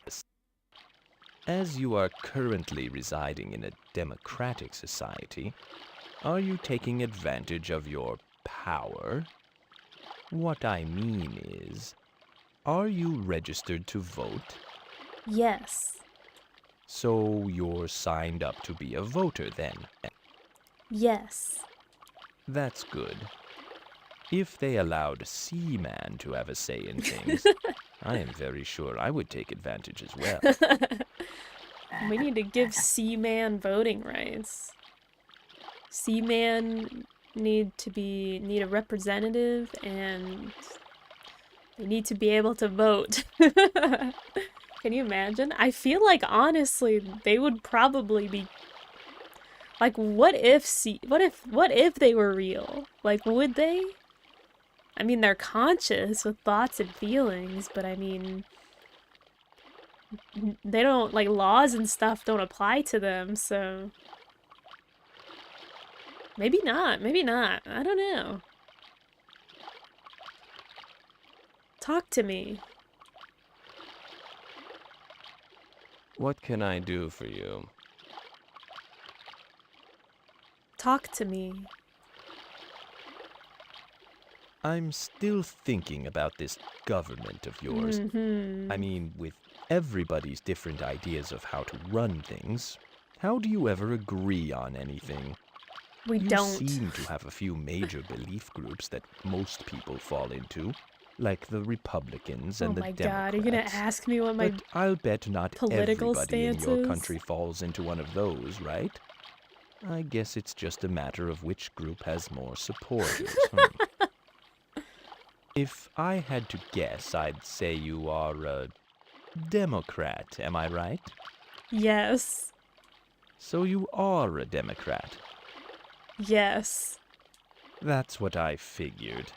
As you are currently residing in a democratic society, are you taking advantage of your power? What I mean is, are you registered to vote? Yes. So you're signed up to be a voter then? Yes. That's good. If they allowed Seaman to have a say in things, I am very sure I would take advantage as well. We need to give Seaman voting rights. Seaman need a representative, and they need to be able to vote. Can you imagine? I feel like honestly they would probably be like, what if they were real? Like, would they? I mean, they're conscious with thoughts and feelings, but I mean, they don't, like, laws and stuff don't apply to them, so maybe not, maybe not. I don't know. Talk to me. What can I do for you? Talk to me. I'm still thinking about this government of yours. Mm-hmm. I mean, with everybody's different ideas of how to run things, how do you ever agree on anything? We You don't. seem to have a few major belief groups that most people fall into, like the Republicans and Oh the my Democrats. god, are you gonna ask me what my But I'll bet not political everybody in stance your is? country falls into one of those, right? I guess it's just a matter of which group has more supporters. If I had to guess, I'd say you are a Democrat, am I right? Yes. So you are a Democrat. Yes. That's what I figured.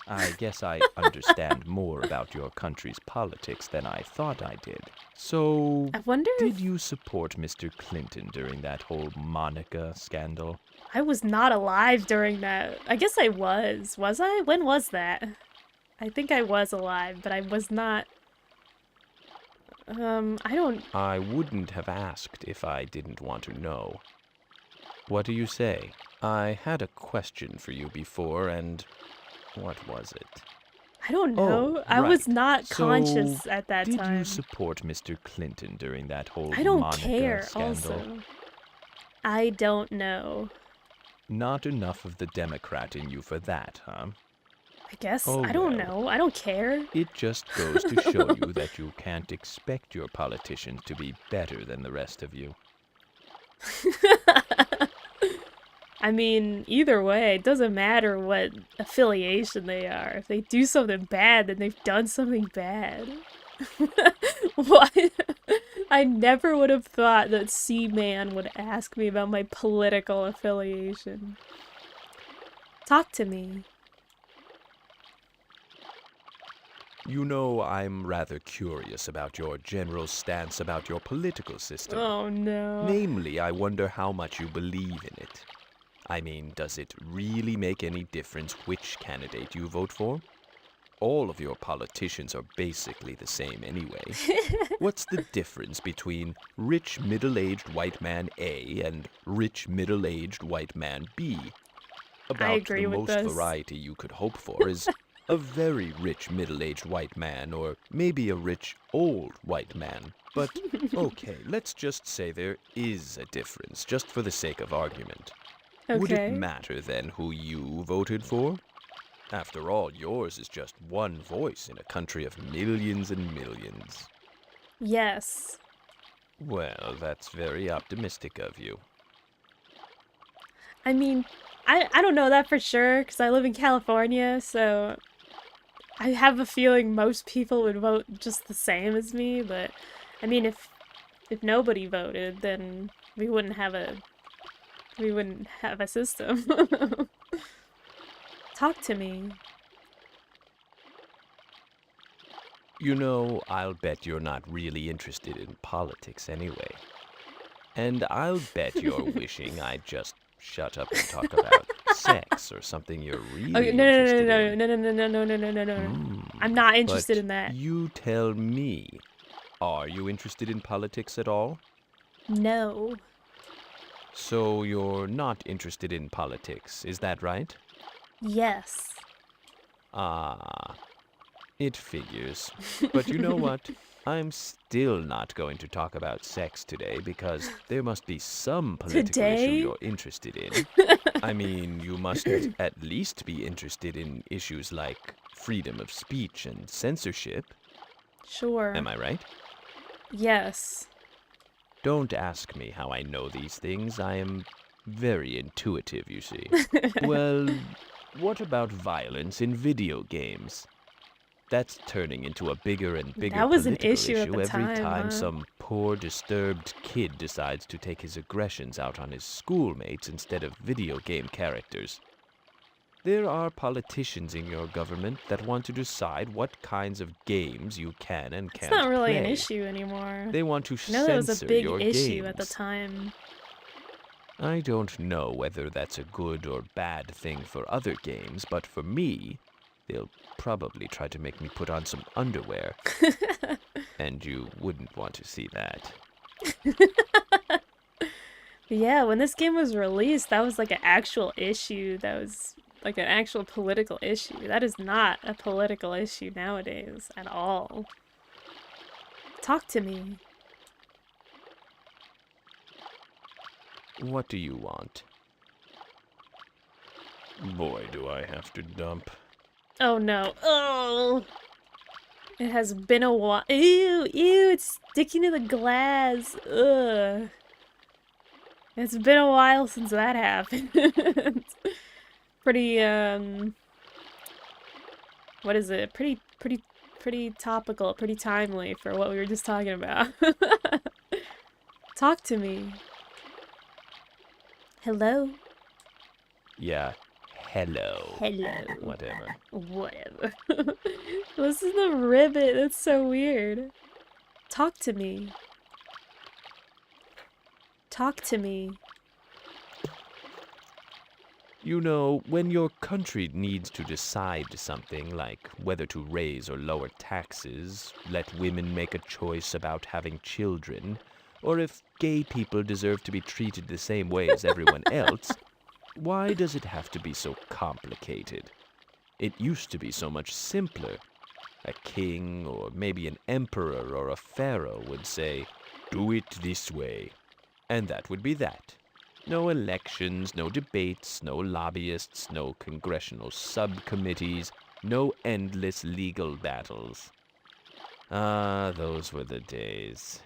I guess I understand more about your country's politics than I thought I did. So, I wonder did if you support Mr. Clinton during that whole Monica scandal? I was not alive during that. I guess I was. Was I? When was that? I think I was alive, but I was not. I don't. I wouldn't have asked if I didn't want to know. What do you say? I had a question for you before, and what was it? I don't know. Oh, I was right. not So, conscious at that Did time. you support Mr. Clinton during that whole I don't Monica care, scandal? also. I don't know. Not enough of the Democrat in you for that, huh? I guess. Oh, I don't well. know. I don't care. It just goes to show you that you can't expect your politicians to be better than the rest of you. I mean, either way, it doesn't matter what affiliation they are. If they do something bad, then they've done something bad. What? I never would have thought that Seaman would ask me about my political affiliation. Talk to me. You know, I'm rather curious about your general stance about your political system. Oh no. Namely, I wonder how much you believe in it. I mean, does it really make any difference which candidate you vote for? All of your politicians are basically the same anyway. What's the difference between rich middle-aged white man A and rich middle-aged white man B? About agree the with most this. variety you could hope for is a very rich middle-aged white man, or maybe a rich old white man. But okay, let's just say there is a difference, just for the sake of argument. Would Okay. it matter then who you voted for? After all, yours is just one voice in a country of millions and millions. Yes. Well, that's very optimistic of you. I mean, I don't know that for sure because I live in California, so I have a feeling most people would vote just the same as me, but I mean if nobody voted, then we wouldn't have a system. Talk to me. You know, I'll bet you're not really interested in politics anyway. And I'll bet you're wishing I'd just shut up and talk about sex or something you're really Okay, interested in. no. I'm not interested in that. You tell me, are you interested in politics at all? No. So you're not interested in politics, is that right? Yes. Ah, it figures. But you know what? I'm still not going to talk about sex today because there must be some political issue Today? you're interested in. I mean, you must at least be interested in issues like freedom of speech and censorship. Sure. Am I right? Yes. Don't ask me how I know these things. I am very intuitive, you see. Well, what about violence in video games? That's turning into a bigger and bigger That was an political issue at the every time, time huh? some poor, disturbed kid decides to take his aggressions out on his schoolmates instead of video game characters. There are politicians in your government that want to decide what kinds of games you can and It's can't not really an play. issue anymore. They want to I know that was a censor big your issue at the games. time. I don't know whether that's a good or bad thing for other games, but for me, they'll probably try to make me put on some underwear. And you wouldn't want to see that. Yeah, when this game was released, that was like an actual issue. That was like an actual political issue. That is not a political issue nowadays at all. Talk to me. What do you want? Boy, do I have to dump. Oh no. Oh! It has been a while. Ew, ew, it's sticking to the glass. Ugh. It's been a while since that happened. Pretty, what is it? Pretty topical, pretty timely for what we were just talking about. Talk to me. Hello? Yeah, hello. Hello. Whatever. Whatever. Listen to Ribbit, that's so weird. Talk to me. Talk to me. You know, when your country needs to decide something like whether to raise or lower taxes, let women make a choice about having children, or if gay people deserve to be treated the same way as everyone else, why does it have to be so complicated? It used to be so much simpler. A king, or maybe an emperor or a pharaoh would say, "Do it this way." And that would be that. No elections, no debates, no lobbyists, no congressional subcommittees, no endless legal battles. Ah, those were the days.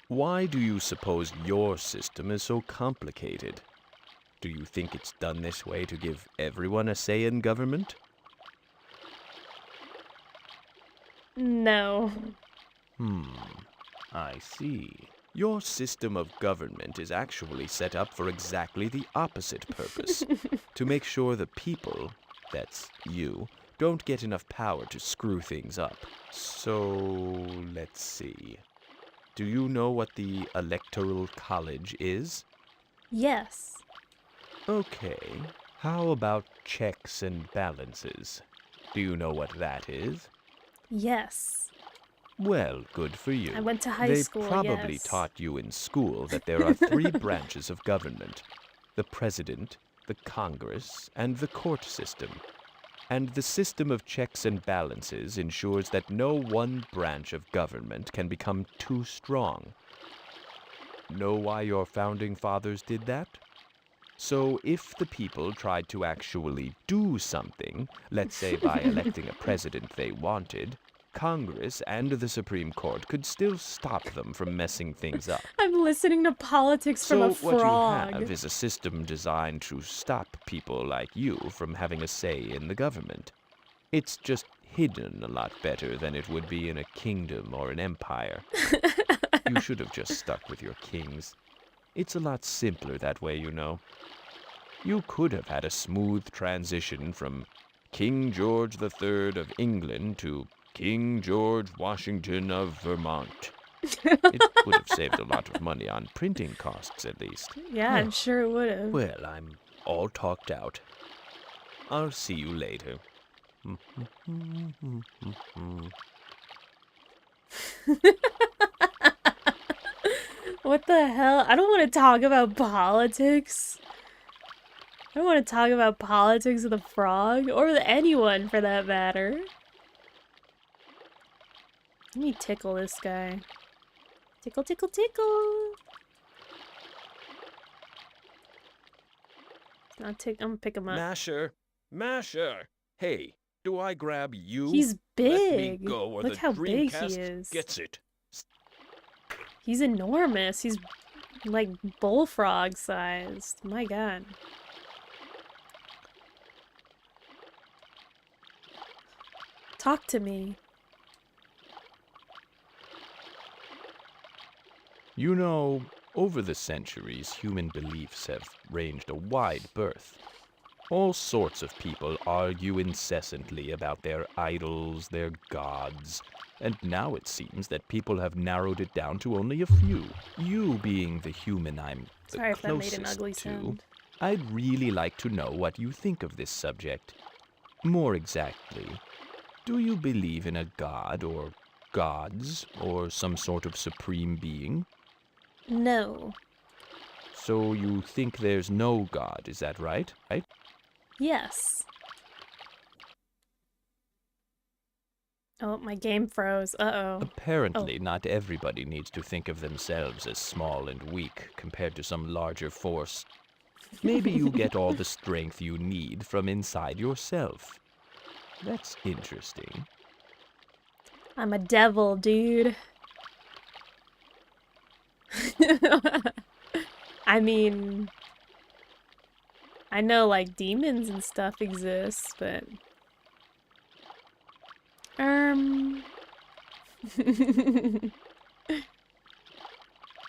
Why do you suppose your system is so complicated? Do you think it's done this way to give everyone a say in government? No. I see. Your system of government is actually set up for exactly the opposite purpose. To make sure the people, that's you, don't get enough power to screw things up. So, let's see. Do you know what the Electoral College is? Yes. Okay. How about checks and balances? Do you know what that is? Yes. Well, good for you. I went to high They school, probably yes. taught you in school that there are three branches of government: the president, the Congress, and the court system. And the system of checks and balances ensures that no one branch of government can become too strong. Know why your founding fathers did that? So if the people tried to actually do something, let's say by electing a president they wanted, Congress and the Supreme Court could still stop them from messing things up. I'm listening to politics from a So what you frog. have is a system designed to stop people like you from having a say in the government. It's just hidden a lot better than it would be in a kingdom or an empire. You should have just stuck with your kings. It's a lot simpler that way, you know. You could have had a smooth transition from King George III of England to King George Washington of Vermont. It would have saved a lot of money on printing costs, at least. Yeah, I'm sure it would have. Well, I'm all talked out. I'll see you later. What the hell? I don't want to talk about politics. I don't want to talk about politics with a frog, or with anyone for that matter. Let me tickle this guy. Tickle, tickle, tickle! I'm gonna pick him up. Masher! Masher! Hey, do I grab you? He's Let me big! go or Look the how big he Dreamcast is. gets it. He's enormous. He's like bullfrog sized. My god. Talk to me. You know, over the centuries, human beliefs have ranged a wide berth. All sorts of people argue incessantly about their idols, their gods, and now it seems that people have narrowed it down to only a few. You being the human I'm the Sorry if that made an closest ugly to, sound. I'd really like to know what you think of this subject. More exactly, do you believe in a god or gods or some sort of supreme being? No. So you think there's no god, is that right? Right? Yes. Oh, my game froze. Uh-oh. Apparently, not everybody needs to think of themselves as small and weak compared to some larger force. Maybe you get all the strength you need from inside yourself. That's interesting. I'm a devil, dude. I mean, I know like demons and stuff exist, but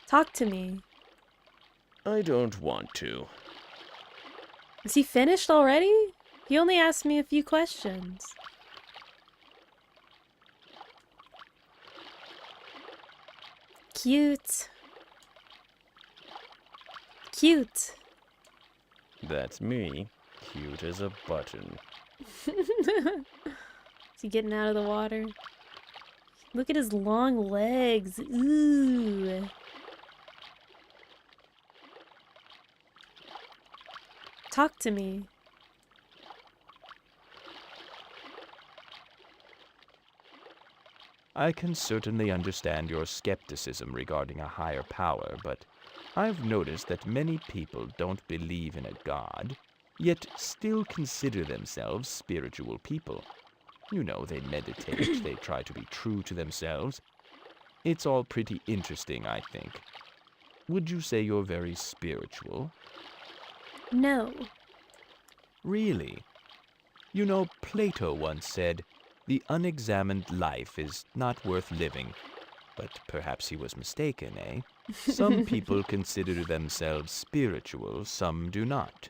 talk to me. I don't want to. Is he finished already? He only asked me a few questions. Cute. Cute. That's me. Cute as a button. Is he getting out of the water? Look at his long legs. Ooh. Talk to me. I can certainly understand your skepticism regarding a higher power, but I've noticed that many people don't believe in a god, yet still consider themselves spiritual people. You know, they meditate, they try to be true to themselves. It's all pretty interesting, I think. Would you say you're very spiritual? No. Really? You know, Plato once said, "The unexamined life is not worth living." But perhaps he was mistaken, eh? Some people consider themselves spiritual, some do not.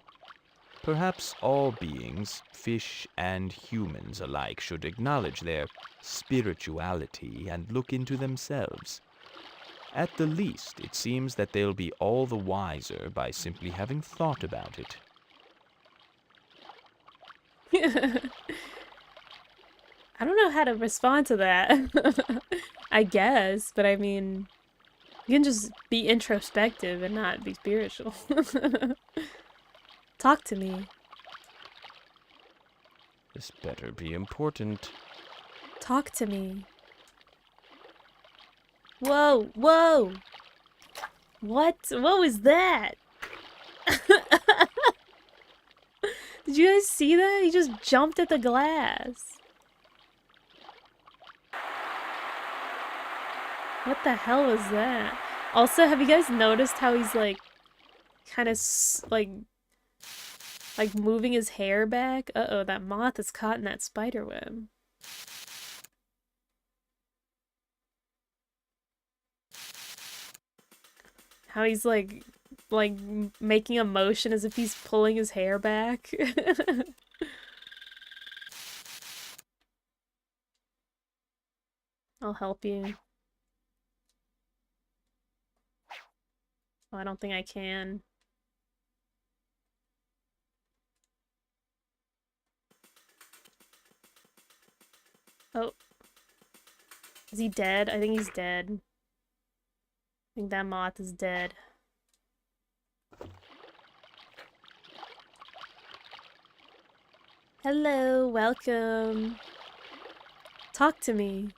Perhaps all beings, fish and humans alike, should acknowledge their spirituality and look into themselves. At the least, it seems that they'll be all the wiser by simply having thought about it. I don't know how to respond to that. I guess, but I mean, you can just be introspective and not be spiritual. Talk to me. This better be important. Talk to me. Whoa, whoa! What? What was that? Did you guys see that? He just jumped at the glass. What the hell was that? Also, have you guys noticed how he's like, kind of like moving his hair back? Uh-oh, that moth is caught in that spider web. How he's like making a motion as if he's pulling his hair back. I'll help you. Oh, I don't think I can. Oh. Is he dead? I think he's dead. I think that moth is dead. Hello, welcome. Talk to me.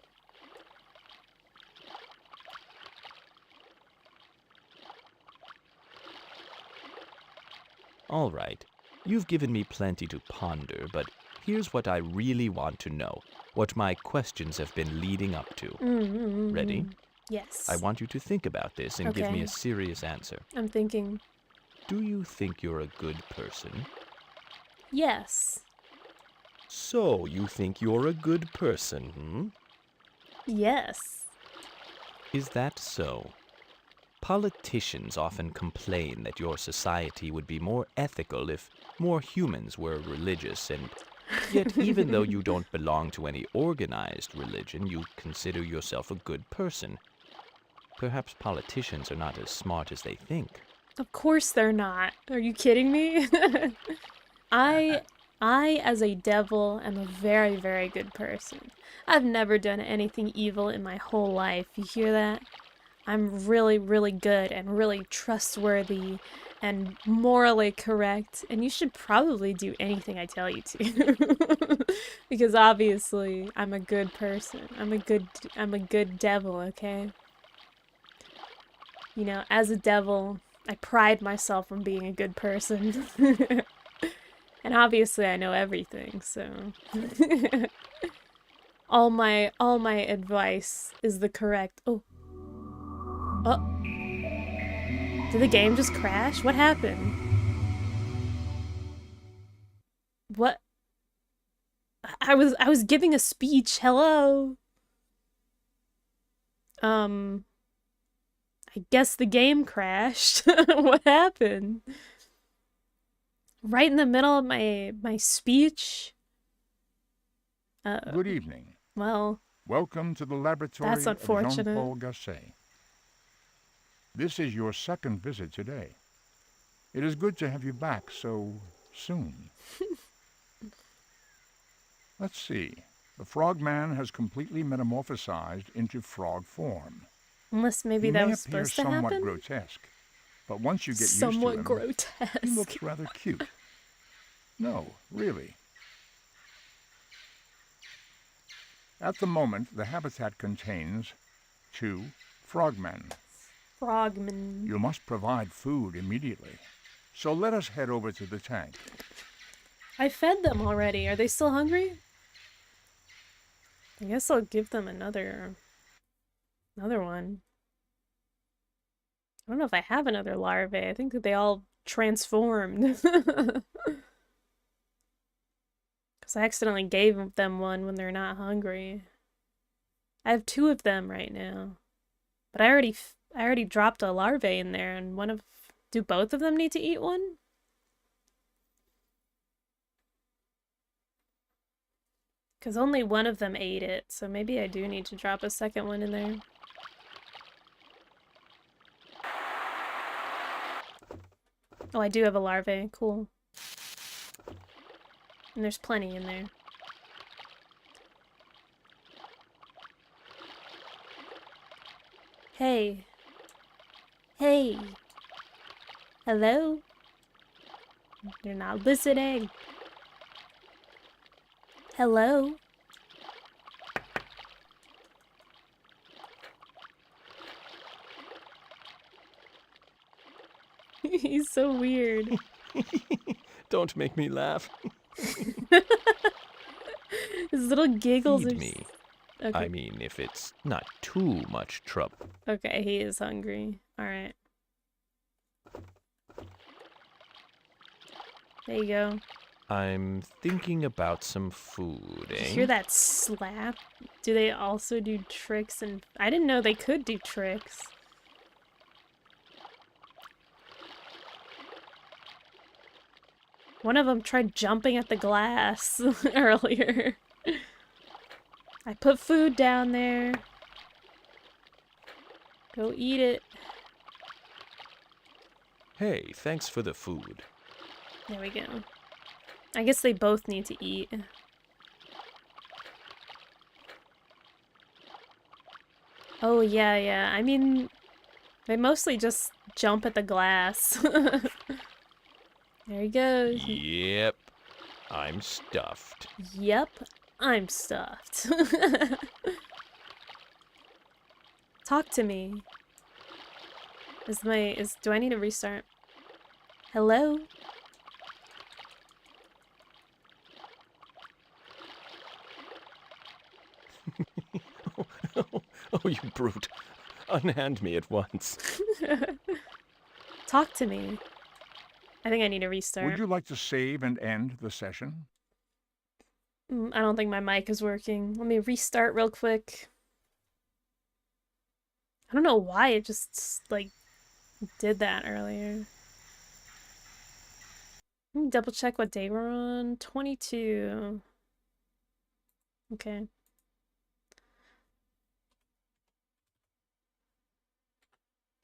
All right. You've given me plenty to ponder, but here's what I really want to know. What my questions have been leading up to. Ready? Yes. I want you to think about this and give me Okay. a serious answer. I'm thinking. Do you think you're a good person? Yes. So, you think you're a good person, hmm? Yes. Is that so? Politicians often complain that your society would be more ethical if more humans were religious, and yet even though you don't belong to any organized religion, you consider yourself a good person. Perhaps politicians are not as smart as they think. Of course they're not. Are you kidding me? I as a devil am a very, very good person. I've never done anything evil in my whole life. You hear that? I'm really, really good and really trustworthy and morally correct, and you should probably do anything I tell you to. Because obviously, I'm a good person. I'm a good devil, okay? You know, as a devil, I pride myself on being a good person. And obviously I know everything, so all my advice is the correct. Oh. Did the game just crash? What happened? What? I was giving a speech. Hello. I guess the game crashed. What happened? Right in the middle of my speech? Good evening. Well, Welcome to the laboratory that's of unfortunate. Jean-Paul Gasset. This is your second visit today. It is good to have you back so soon. Let's see. The frogman has completely metamorphosized into frog form. Unless maybe He that may was appear supposed to somewhat happen? grotesque, but once you get used Somewhat to him, grotesque. he looks rather cute. No, really. At the moment, the habitat contains 2 frogmen. Frogman. You must provide food immediately. So let us head over to the tank. I fed them already. Are they still hungry? I guess I'll give them another one. I don't know if I have another larvae. I think that they all transformed. Because I accidentally gave them one when they're not hungry. I have 2 of them right now. But I already dropped a larvae in there, and do both of them need to eat one? Because only one of them ate it, so maybe I do need to drop a second one in there. Oh, I do have a larvae. Cool. And there's plenty in there. Hey. Hey. Hello? They're not listening. Hello? He's so weird. Don't make me laugh. His little giggles Feed are... me. Okay. I mean, if it's not too much trouble. Okay, he is hungry. Alright. There you go. I'm thinking about some food, Did you eh? hear that slap? Do they also do tricks? And I didn't know they could do tricks. One of them tried jumping at the glass earlier. I put food down there. Go eat it. Hey, thanks for the food. There we go. I guess they both need to eat. Oh, yeah, yeah. I mean, they mostly just jump at the glass. There he goes. Yep, I'm stuffed. Yep, I'm stuffed. Talk to me. Do I need to restart? Hello? Oh, you brute. Unhand me at once. Talk to me. I think I need to Would restart. you like to save and end the session? I don't think my mic is working. Let me restart real quick. I don't know why it just, like, did that earlier. Let me double check what day we're on. 22. Okay.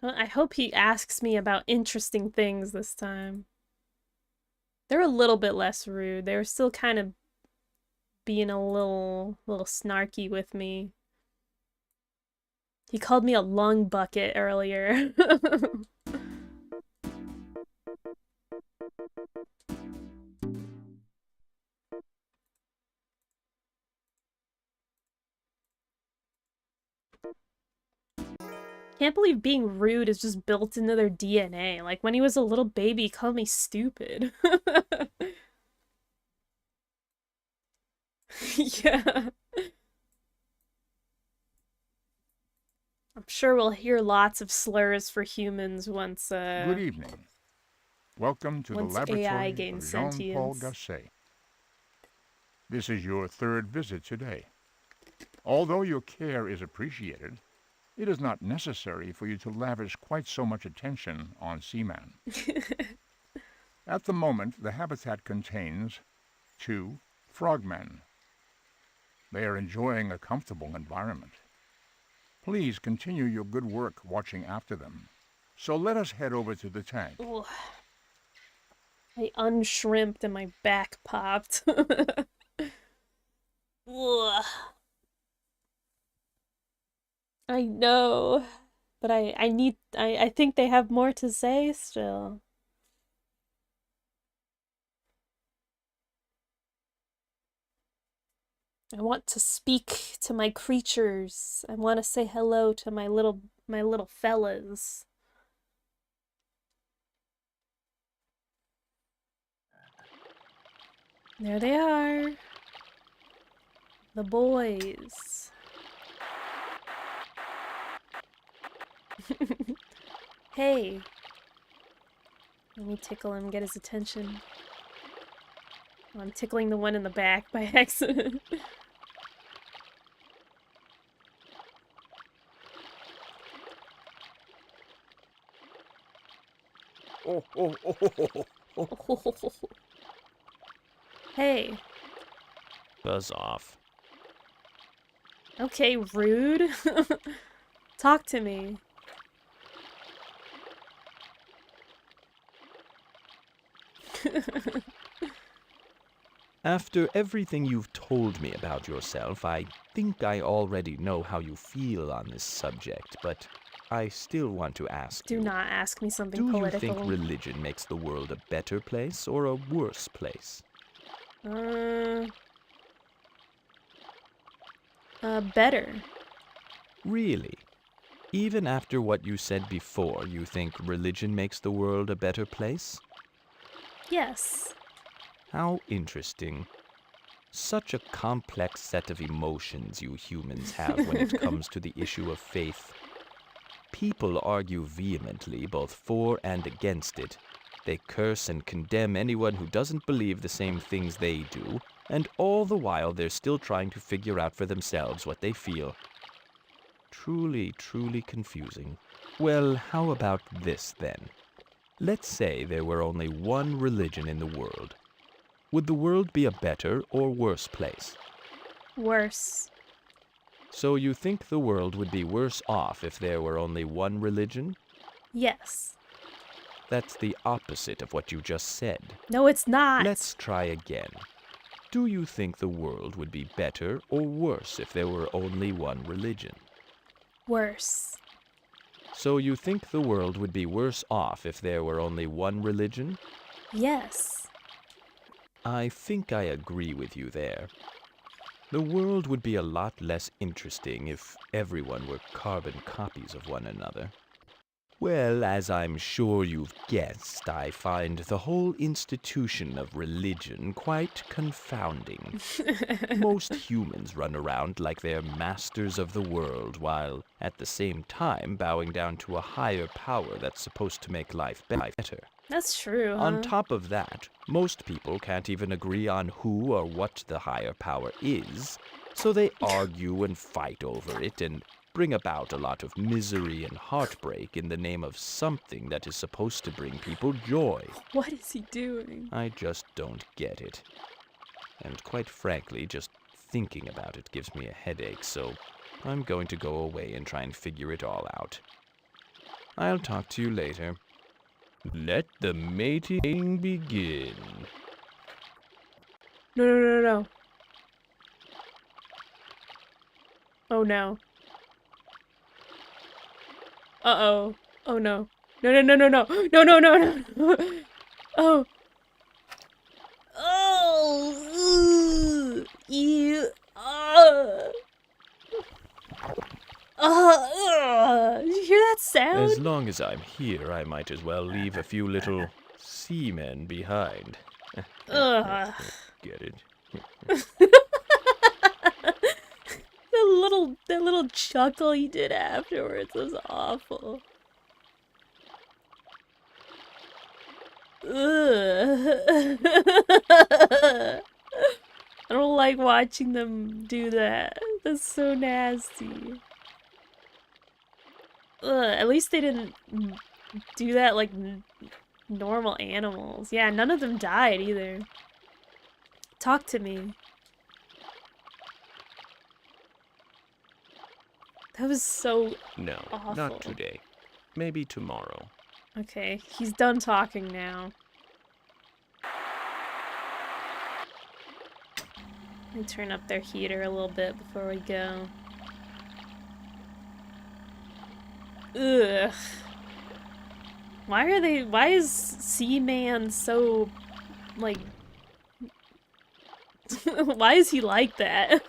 I hope he asks me about interesting things this time. They're a little bit less rude. They were still kind of being a little snarky with me. He called me a lung bucket earlier. Can't believe being rude is just built into their DNA. Like, when he was a little baby, he called me stupid. Yeah. I'm sure we'll hear lots of slurs for humans once, Good evening. Welcome to the once laboratory AI of gains Jean-Paul sentience. Gasset. This is your third visit today. Although your care is appreciated, it is not necessary for you to lavish quite so much attention on Seaman. At the moment, the habitat contains 2 frogmen. They are enjoying a comfortable environment. Please continue your good work watching after them. So let us head over to the tank. Ugh. I unshrimped and my back popped. Ugh. I know, but I think they have more to say still. I want to speak to my creatures. I want to say hello to my little fellas. There they are. The boys. Hey. Let me tickle him, get his attention. Oh, I'm tickling the one in the back by accident. Oh, oh, oh, oh, oh, oh. Hey. Buzz off. Okay, rude. Talk to me. After everything you've told me about yourself, I think I already know how you feel on this subject, but I still want to ask Do you. not ask me something Do you political. think religion makes the world a better place or a worse place? Better. Really? Even after what you said before, you think religion makes the world a better place? Yes. How interesting. Such a complex set of emotions you humans have when it comes to the issue of faith. People argue vehemently both for and against it. They curse and condemn anyone who doesn't believe the same things they do, and all the while they're still trying to figure out for themselves what they feel. Truly, truly confusing. Well, how about this then? Let's say there were only one religion in the world. Would the world be a better or worse place? Worse. So you think the world would be worse off if there were only one religion? Yes. That's the opposite of what you just said. No, it's not. Let's try again. Do you think the world would be better or worse if there were only one religion? Worse. So you think the world would be worse off if there were only one religion? Yes. I think I agree with you there. The world would be a lot less interesting if everyone were carbon copies of one another. Well, as I'm sure you've guessed, I find the whole institution of religion quite confounding. Most humans run around like they're masters of the world, while at the same time bowing down to a higher power that's supposed to make life better. That's true, On huh? top of that, most people can't even agree on who or what the higher power is, so they argue and fight over it and bring about a lot of misery and heartbreak in the name of something that is supposed to bring people joy. What is he doing? I just don't get it. And quite frankly, just thinking about it gives me a headache, so I'm going to go away and try and figure it all out. I'll talk to you later. Let the mating begin. No, no, no, no. Oh no. Uh-oh. Oh no. No, no, no, no, no. No, no, no, no. Oh. Oh. You. Did you hear that sound? As long as I'm here, I might as well leave a few little seamen behind. Ugh. Get it? That little chuckle he did afterwards was awful. Ugh. I don't like watching them do that. That's so nasty. At least they didn't do that like normal animals. Yeah, none of them died either. Talk to me. That was so No, awful. not today. Maybe tomorrow. Okay, he's done talking now. Let me turn up their heater a little bit before we go. Ugh. Why is Seaman so, like... why is he like that?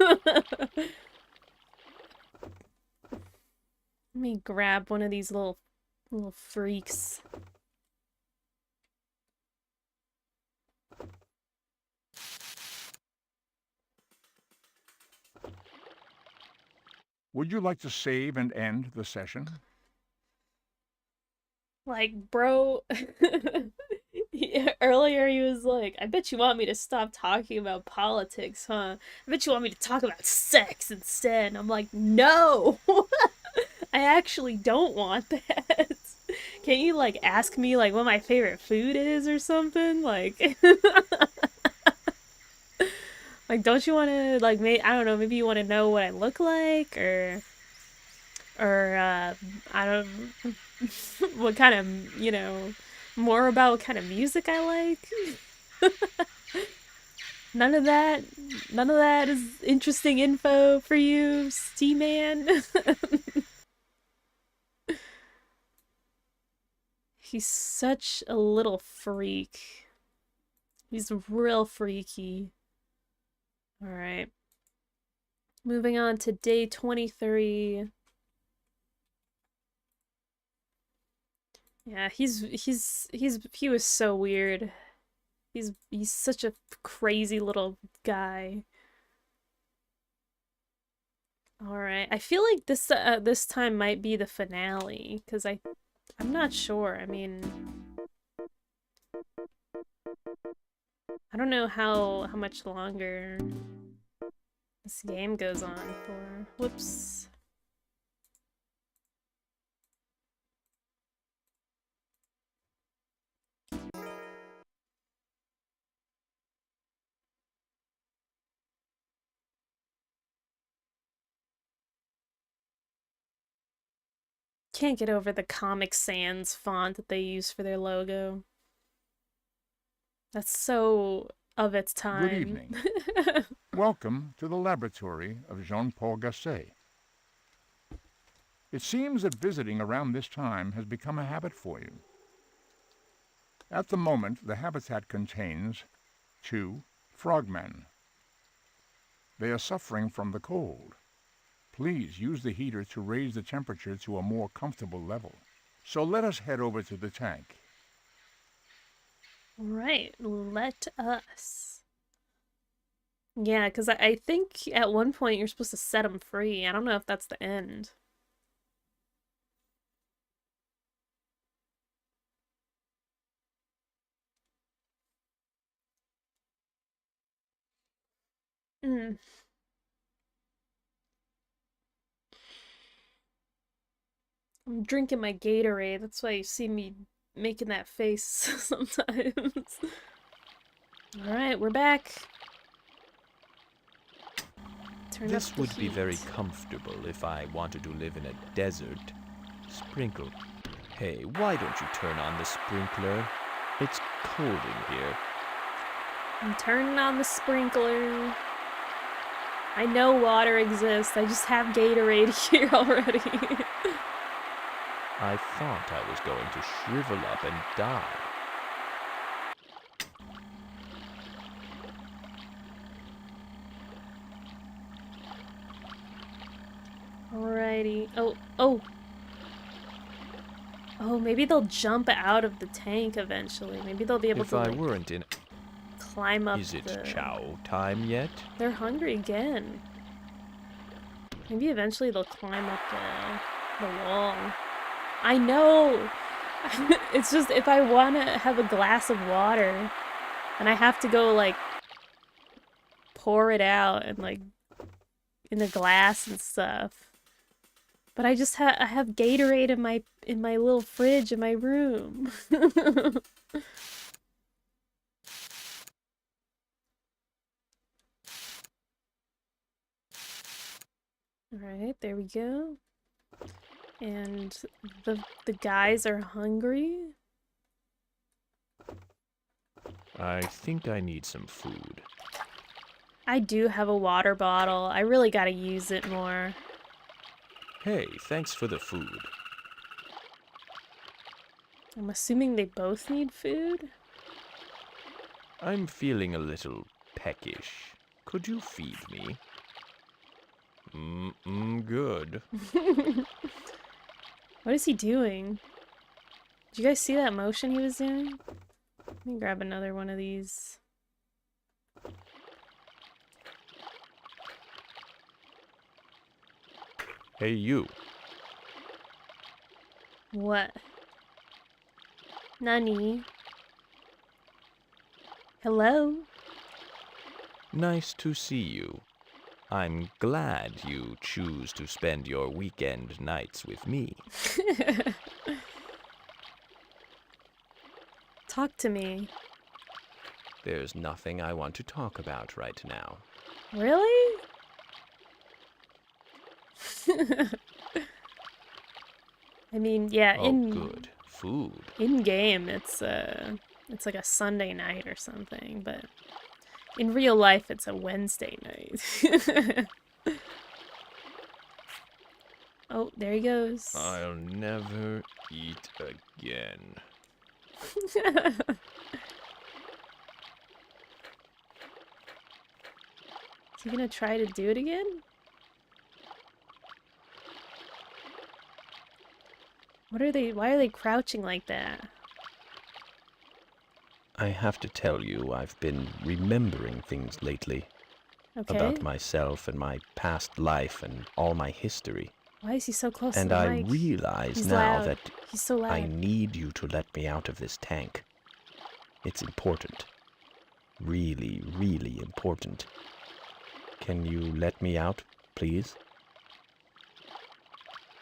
Let me grab one of these little freaks. Would you like to save and end the session? Like, bro, earlier he was like, I bet you want me to stop talking about politics, huh? I bet you want me to talk about sex instead. And I'm like, no! I actually don't want that. Can you, like, ask me, like, what my favorite food is or something? Like, like, don't you want to, like, I don't know, maybe you want to know what I look like, or, I don't, what kind of, you know, more about what kind of music I like? None of that is interesting info for you, Seaman. He's such a little freak. He's real freaky. Alright. Moving on to day 23. Yeah, he was so weird. He's such a crazy little guy. Alright, I feel like this time might be the finale, because I'm not sure. I mean, I don't know how much longer this game goes on for. Whoops. Can't get over the Comic Sans font that they use for their logo. That's so of its time. Good evening. Welcome to the laboratory of Jean-Paul Gasset. It seems that visiting around this time has become a habit for you. At the moment, the habitat contains 2 frogmen. They are suffering from the cold. Please use the heater to raise the temperature to a more comfortable level. So let us head over to the tank. Right, let us. Yeah, because I think at one point you're supposed to set them free. I don't know if that's the end. Mm. I'm drinking my Gatorade. That's why you see me making that face sometimes. Alright, we're back. Turn This up the would be very heat. comfortable if I wanted to live in a desert. Sprinkle. Hey, why don't you turn on the sprinkler? It's cold in here. I'm turning on the sprinkler. I know water exists. I just have Gatorade here already. I thought I was going to shrivel up and die. Alrighty. Oh. Oh, maybe they'll jump out of the tank eventually. Maybe they'll be able If to, I like, weren't in... climb up Is it the... chow time yet? They're hungry again. Maybe eventually they'll climb up the wall. I know! It's just, if I want to have a glass of water, and I have to go, like, pour it out and, like, in a glass and stuff. But I just I have Gatorade in my little fridge in my room. Alright, there we go. And the guys are hungry. I think I need some food. I do have a water bottle. I really gotta use it more. Hey, thanks for the food. I'm assuming they both need food? I'm feeling a little peckish. Could you feed me? Good. What is he doing? Did you guys see that motion he was doing? Let me grab another one of these. Hey, you. What? Nani? Hello? Nice to see you. I'm glad you choose to spend your weekend nights with me. Talk to me. There's nothing I want to talk about right now. Really? I mean, yeah, Oh, good. Food. in game it's like a Sunday night or something, but in real life it's a Wednesday night. Oh, there he goes. I'll never eat again. Is he gonna try to do it again? Why are they crouching like that? I have to tell you, I've been remembering things lately. Okay. About myself and my past life and all my history. Why is he so close to And the I mic? realize He's now loud. that He's so loud. I need you to let me out of this tank. It's important. Really, really important. Can you let me out, please?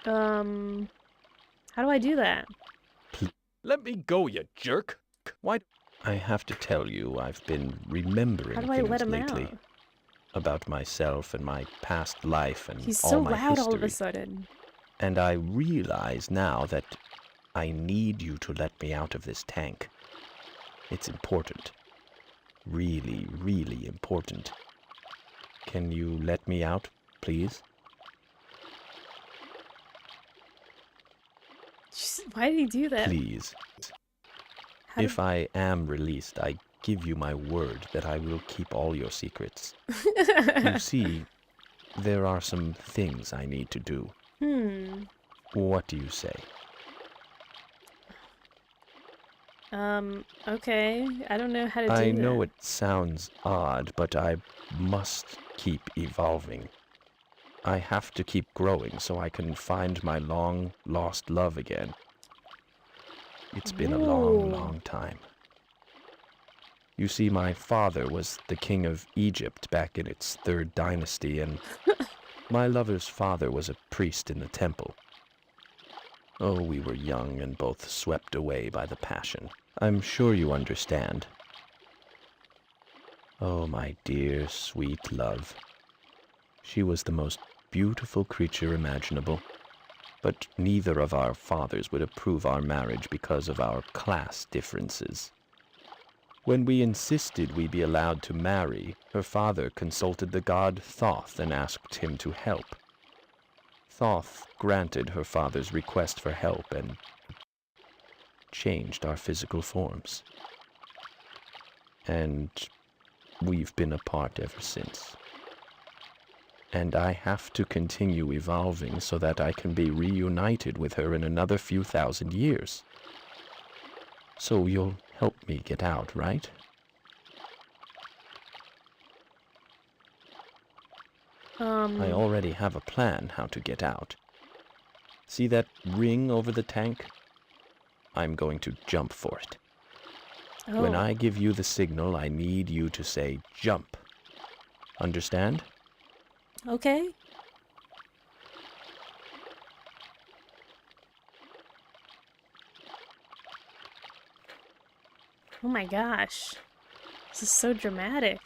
How do I do that? Let me go, you jerk! Why? I have to tell you, I've been remembering How do I things let him lately. out? About myself and my past life and He's all so my loud history. all of a sudden. And I realize now that I need you to let me out of this tank. It's important. Really, really important. Can you let me out, please? Jeez, why did he do that? Please. How If I am released, I give you my word that I will keep all your secrets. You see, there are some things I need to do. What do you say? Okay. I don't know how to I do know that. it sounds odd, but I must keep evolving. I have to keep growing so I can find my long-lost love again. It's been a long, Ooh. long time. You see, my father was the king of Egypt back in its 3rd dynasty, and my lover's father was a priest in the temple. Oh, we were young and both swept away by the passion. I'm sure you understand. Oh, my dear, sweet love. She was the most beautiful creature imaginable, but neither of our fathers would approve our marriage because of our class differences. When we insisted we be allowed to marry, her father consulted the god Thoth and asked him to help. Thoth granted her father's request for help and changed our physical forms. And we've been apart ever since. And I have to continue evolving so that I can be reunited with her in another few thousand years. So you'll help me get out, right? I already have a plan how to get out. See that ring over the tank? I'm going to jump for it. When Oh, I give you the signal, I need you to say jump. Understand? okay. Oh my gosh. This is so dramatic.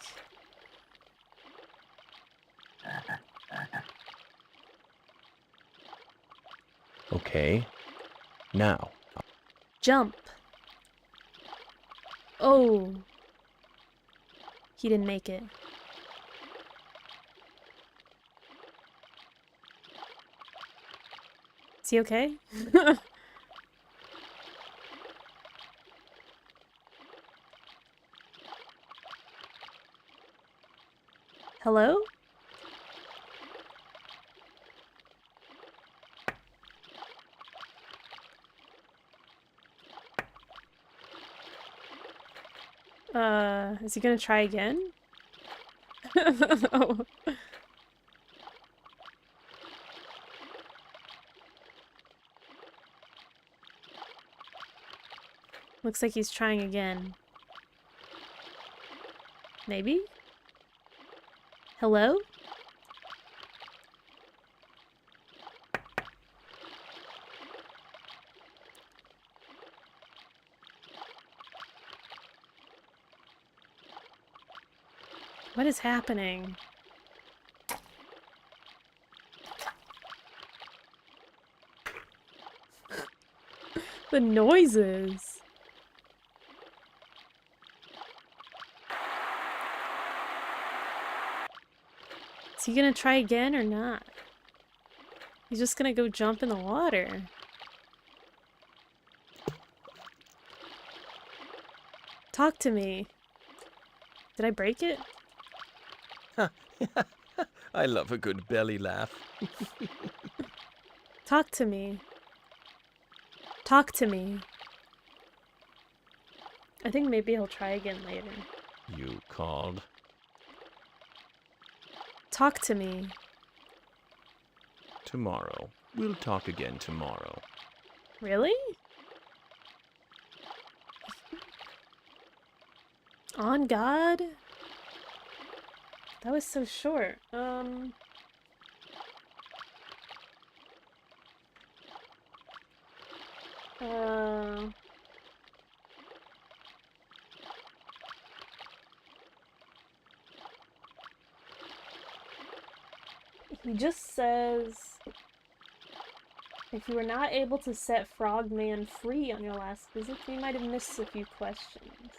Okay. Now, Jump. Oh. He didn't make it. Is he okay? Hello? Is he gonna try again? Oh. Looks like he's trying again. Maybe? Hello? What is happening? The noises. Is he gonna try again or not? He's just gonna go jump in the water. Talk to me. Did I break it? I love a good belly laugh. Talk to me. Talk to me. I think maybe he'll try again later. You called? Talk to me. Tomorrow. We'll talk again tomorrow. Really? On God? That was so short. Uh... He just says, if you were not able to set Frogman free on your last visit, you might have missed a few questions.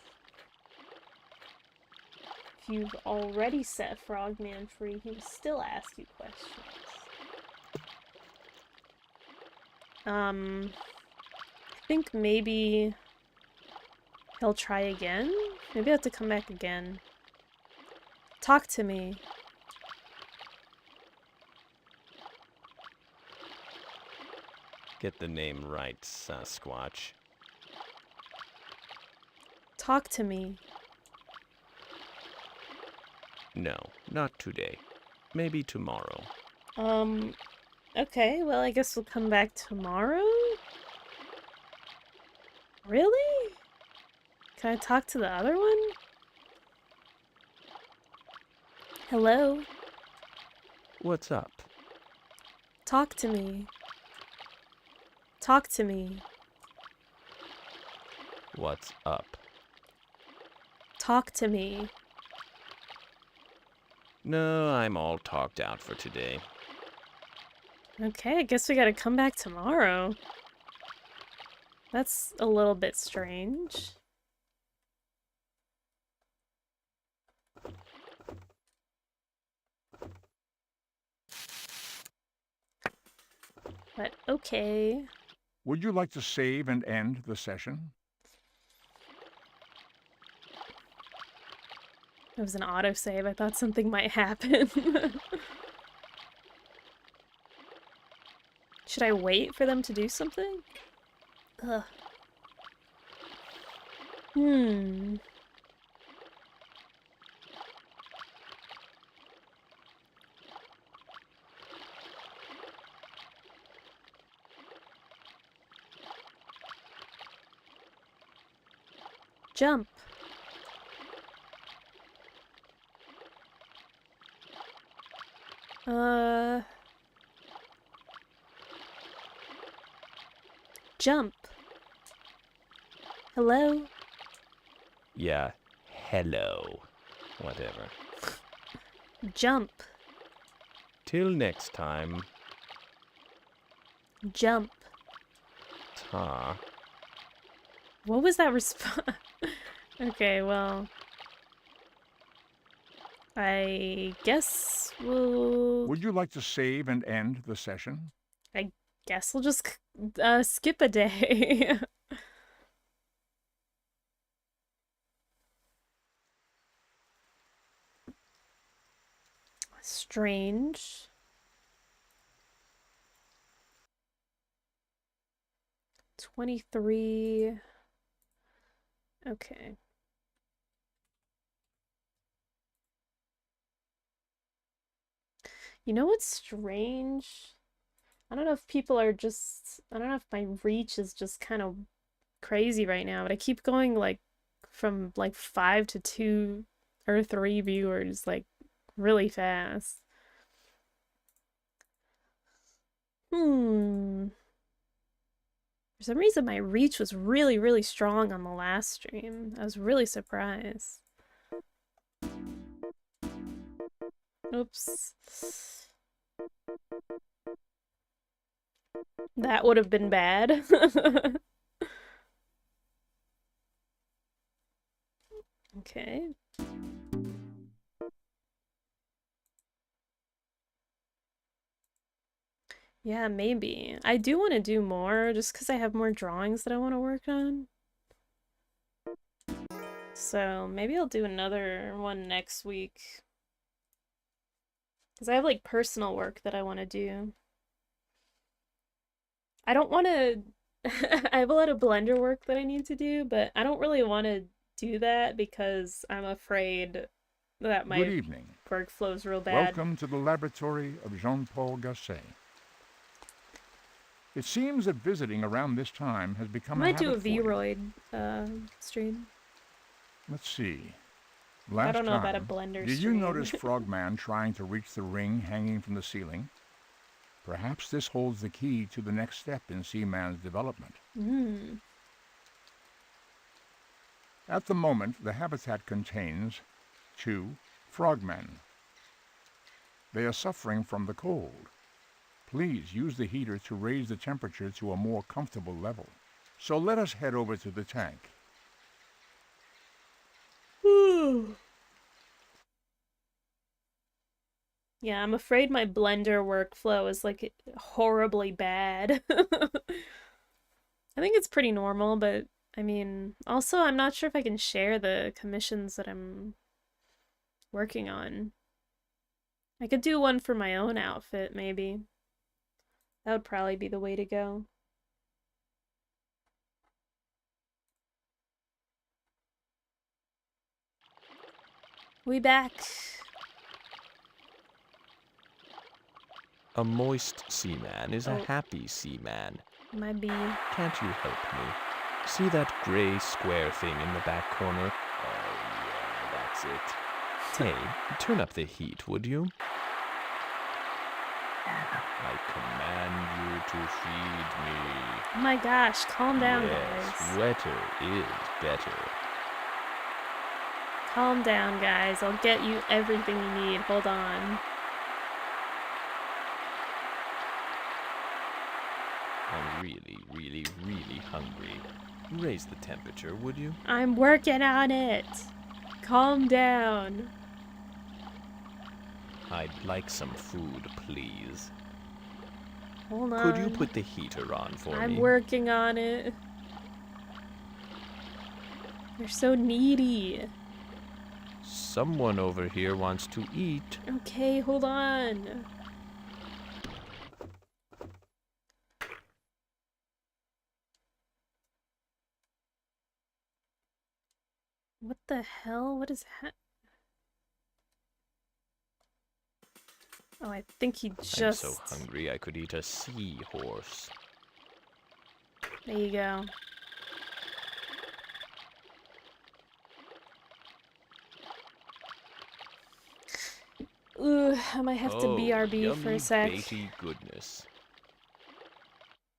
If you've already set Frogman free, he will still ask you questions. I think maybe he'll try again? Maybe I have to come back again. Talk to me. Get the name right, Sasquatch. Talk to me. No, not today. Maybe tomorrow. Okay, well, I guess we'll come back tomorrow? Really? Can I talk to the other one? Hello? What's up? Talk to me. Talk to me. What's up? Talk to me. No, I'm all talked out for today. Okay, I guess we gotta come back tomorrow. That's a little bit strange. But okay. Would you like to save and end the session? It was an autosave. I thought something might happen. Should I wait for them to do something? Ugh. Hmm. Jump. Jump. Hello? Yeah, hello. Whatever. Jump. Till next time. Jump. Ta. What was that response? Okay, well... I guess we'll... Would you like to save and end the session? I guess we'll just skip a day. Strange. $23. Okay. You know what's strange? I don't know if people are just... I don't know if my reach is just kind of crazy right now, but I keep going like from like 5 to 2 or 3 viewers like really fast. Hmm. For some reason, my reach was really, really strong on the last stream. I was really surprised. Oops. That would have been bad. Okay. Yeah, maybe. I do want to do more just because I have more drawings that I want to work on. So maybe I'll do another one next week. Because I have like personal work that I want to do. I don't want to... I have a lot of Blender work that I need to do, but I don't really want to do that because I'm afraid that Good my evening. work flows real bad. Welcome to the laboratory of Jean-Paul Gasset. It seems that visiting around this time has I become a might do a habit for you. Vroid stream. Let's see. I don't know Last about a time, Blender did you stream. notice Frogman trying to reach the ring hanging from the ceiling? Perhaps this holds the key to the next step in Seaman's development. At the moment, the habitat contains 2 frogmen. They are suffering from the cold. Please use the heater to raise the temperature to a more comfortable level. So let us head over to the tank. Yeah, I'm afraid my Blender workflow is like horribly bad. I think it's pretty normal, but I mean, also I'm not sure if I can share the commissions that I'm working on. I could do one for my own outfit, maybe. That would probably be the way to go. We back. A moist seaman is a Oh. happy seaman. My bee. Can't you help me? See that gray square thing in the back corner? Oh, yeah, that's it. Hey, turn up the heat, would you? I command you to feed me. Oh my gosh, calm down, Yes, guys. wetter is better. Calm down, guys. I'll get you everything you need. Hold on. I'm really, really, really hungry. Raise the temperature, would you? I'm working on it. Calm down. I'd like some food, please. Hold on. Could you put the heater on for I'm me? working on it. You're so needy. Someone over here wants to eat. Okay, hold on. What the hell? What is that? Oh, I think he just... I'm so hungry I could eat a seahorse. There you go. Ooh, I might have to BRB for a yummy sec. baity goodness.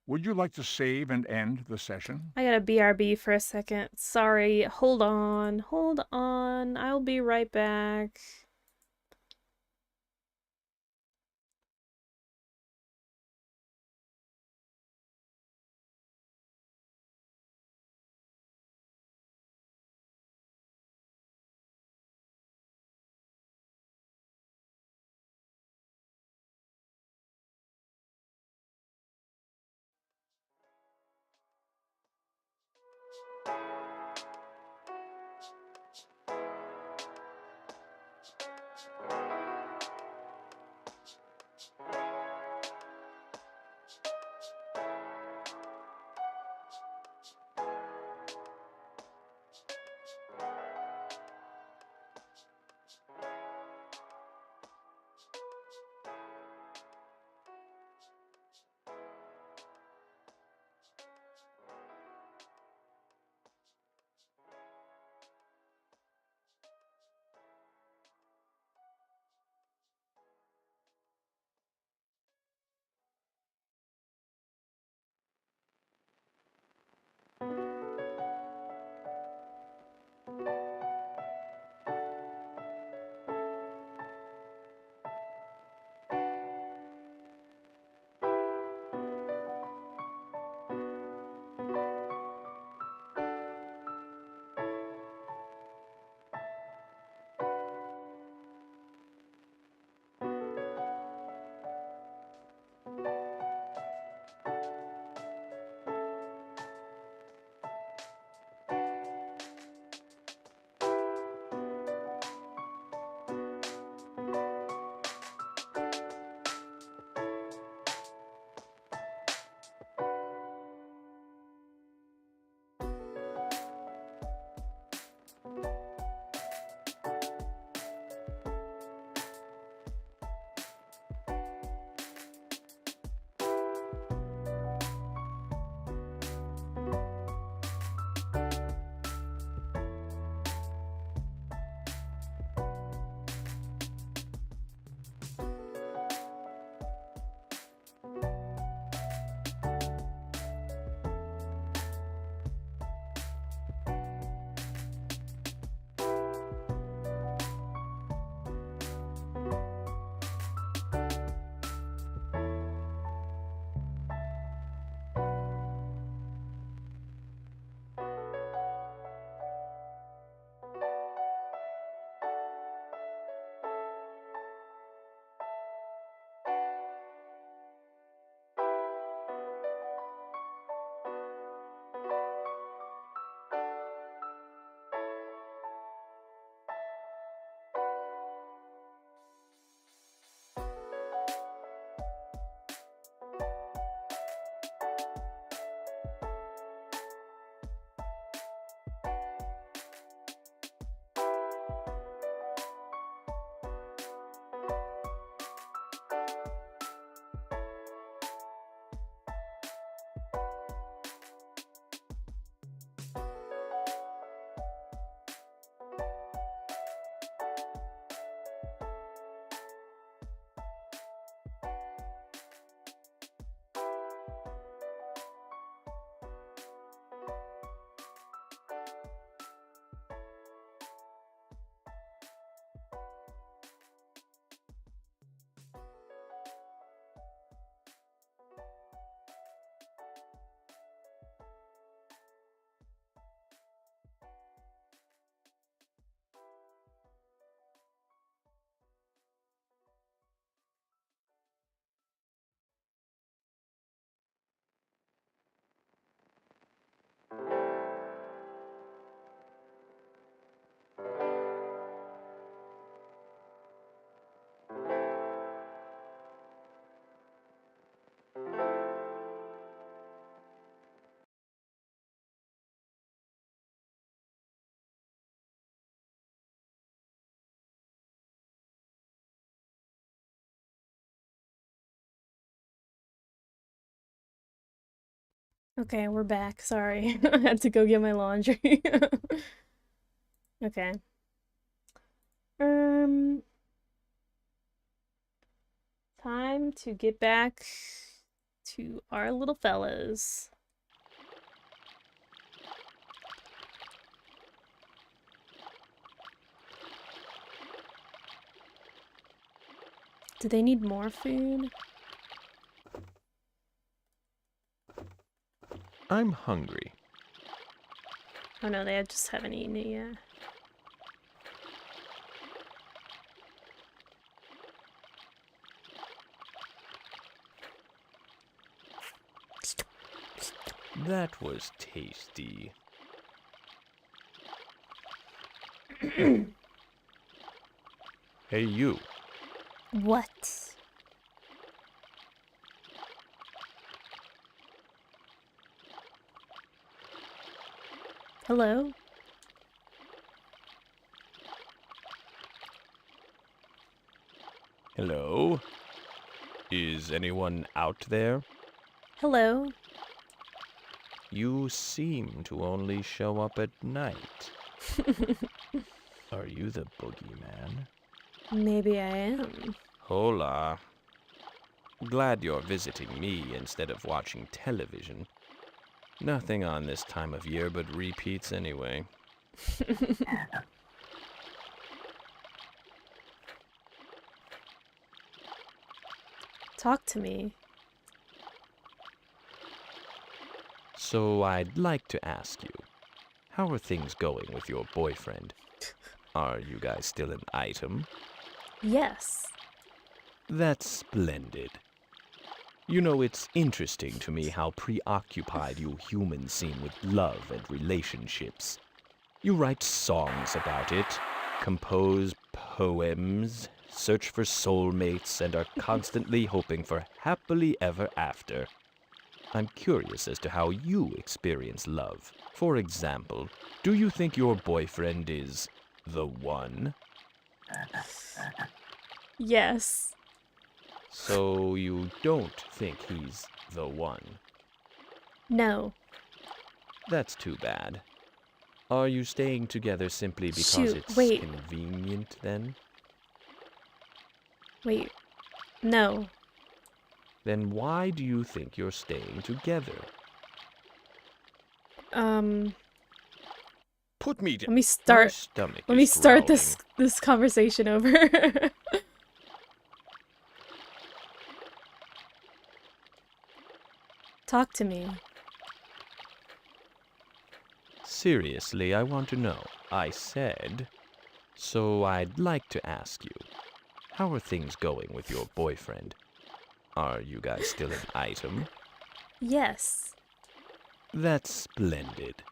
Would you like to save and end the session? I gotta BRB for a second. Sorry. Hold on. Hold on. I'll be right back. Okay, we're back. Sorry. I had to go get my laundry. Okay. Um, Time to get back to our little fellas. Do they need more food? I'm hungry. Oh no, they just haven't eaten it yet. That was tasty. Hey, you. What? Hello? Hello? Is anyone out there? Hello? You seem to only show up at night. Are you the boogeyman? Maybe I am. Hola. Glad you're visiting me instead of watching television. Nothing on this time of year but repeats anyway. Talk to me. So I'd like to ask you, how are things going with your boyfriend? Are you guys still an item? Yes. That's splendid. You know, it's interesting to me how preoccupied you humans seem with love and relationships. You write songs about it, compose poems, search for soulmates, and are constantly hoping for happily ever after. I'm curious as to how you experience love. For example, do you think your boyfriend is the one? Yes. So you don't think he's the one? No. That's too bad. Are you staying together simply because Shoot, it's wait. convenient then? Wait. No. Then why do you think you're staying together? Put me down. Let me My start. stomach Let me is start growling. this conversation over. Talk to me. Seriously, I want to know. I said. So I'd like to ask you, how are things going with your boyfriend? Are you guys still an item? Yes. That's splendid.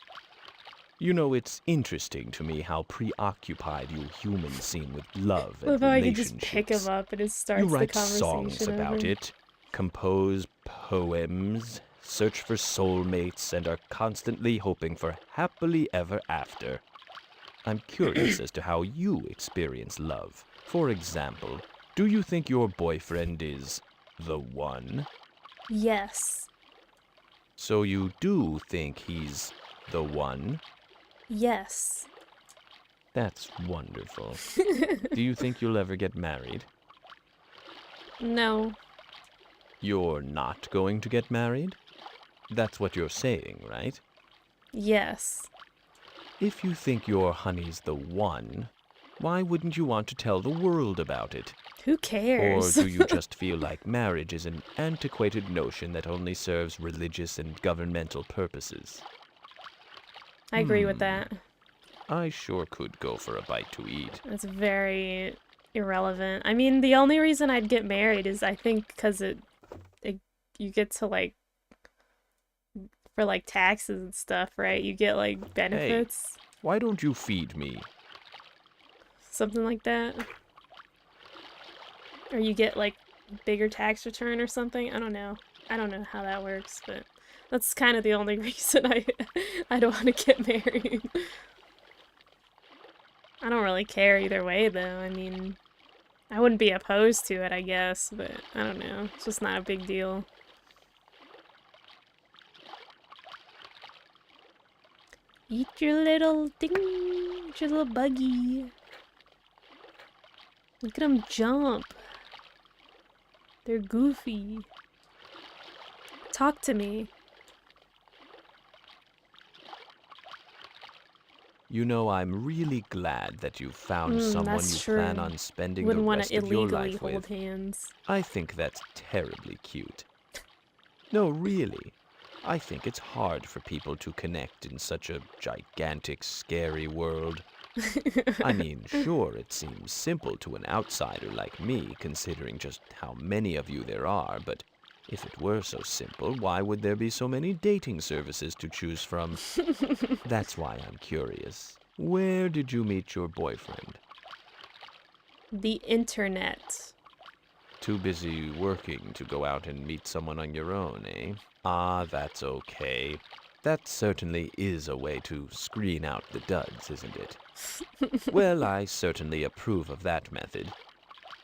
You know, it's interesting to me how preoccupied you humans seem with love and Love how I can just pick him relationships. up and it You starts the write songs conversation about over. it, compose poems, search for soulmates, and are constantly hoping for happily ever after. I'm curious as to how you experience love. For example, do you think your boyfriend is the one? Yes. So you do think he's the one? Yes. That's wonderful. Do you think you'll ever get married? No. You're not going to get married? That's what you're saying, right? Yes. If you think your honey's the one, why wouldn't you want to tell the world about it? Who Or cares? do you just feel like marriage is an antiquated notion that only serves religious and governmental purposes? I agree with that. I sure could go for a bite to eat. It's very irrelevant. I mean, the only reason I'd get married is I think because you get to like for like taxes and stuff, right? You get like benefits, Why don't you feed me? something like that. Or you get like bigger tax return or something. I don't know. I don't know how that works, but that's kind of the only reason I don't want to get married. I don't really care either way though. I mean, I wouldn't be opposed to it, I guess, but I don't know. It's just not a big deal. Eat your little thing. Eat your little buggy. Look at them jump. They're goofy. Talk to me. You know, I'm really glad that you found someone That's you plan true. on spending Wouldn't the want rest to of your illegally life hold with. hands. I think that's terribly cute. No, really. I think it's hard for people to connect in such a gigantic, scary world. I mean, sure, it seems simple to an outsider like me, considering just how many of you there are, but if it were so simple, why would there be so many dating services to choose from? That's why I'm curious. Where did you meet your boyfriend? The internet. Too busy working to go out and meet someone on your own, eh? Ah, that's okay. That certainly is a way to screen out the duds, isn't it? Well, I certainly approve of that method.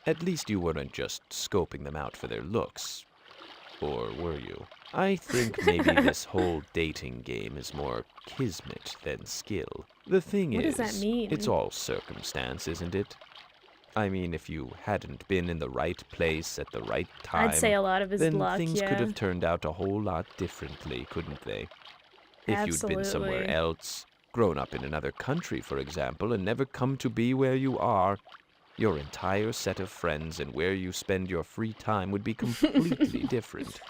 At least you weren't just scoping them out for their looks. Or were you? I think maybe this whole dating game is more kismet than skill. The thing What is, does that mean? it's all circumstance, isn't it? I mean, if you hadn't been in the right place at the right time, I'd say a lot of his then luck, things yeah. could have turned out a whole lot differently, couldn't they? If you'd been somewhere Absolutely. else, grown up in another country, for example, and never come to be where you are, your entire set of friends and where you spend your free time would be completely different.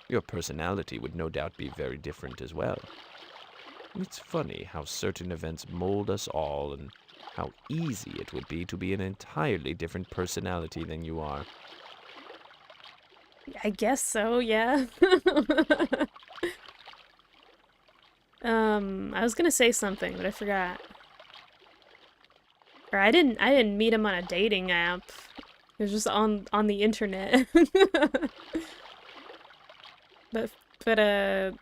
Your personality would no doubt be very different as well. It's funny how certain events mold us all and how easy it would be to be an entirely different personality than you are. I guess so, yeah. I was gonna say something, but I forgot. Or I didn't meet him on a dating app. It was just on the internet. but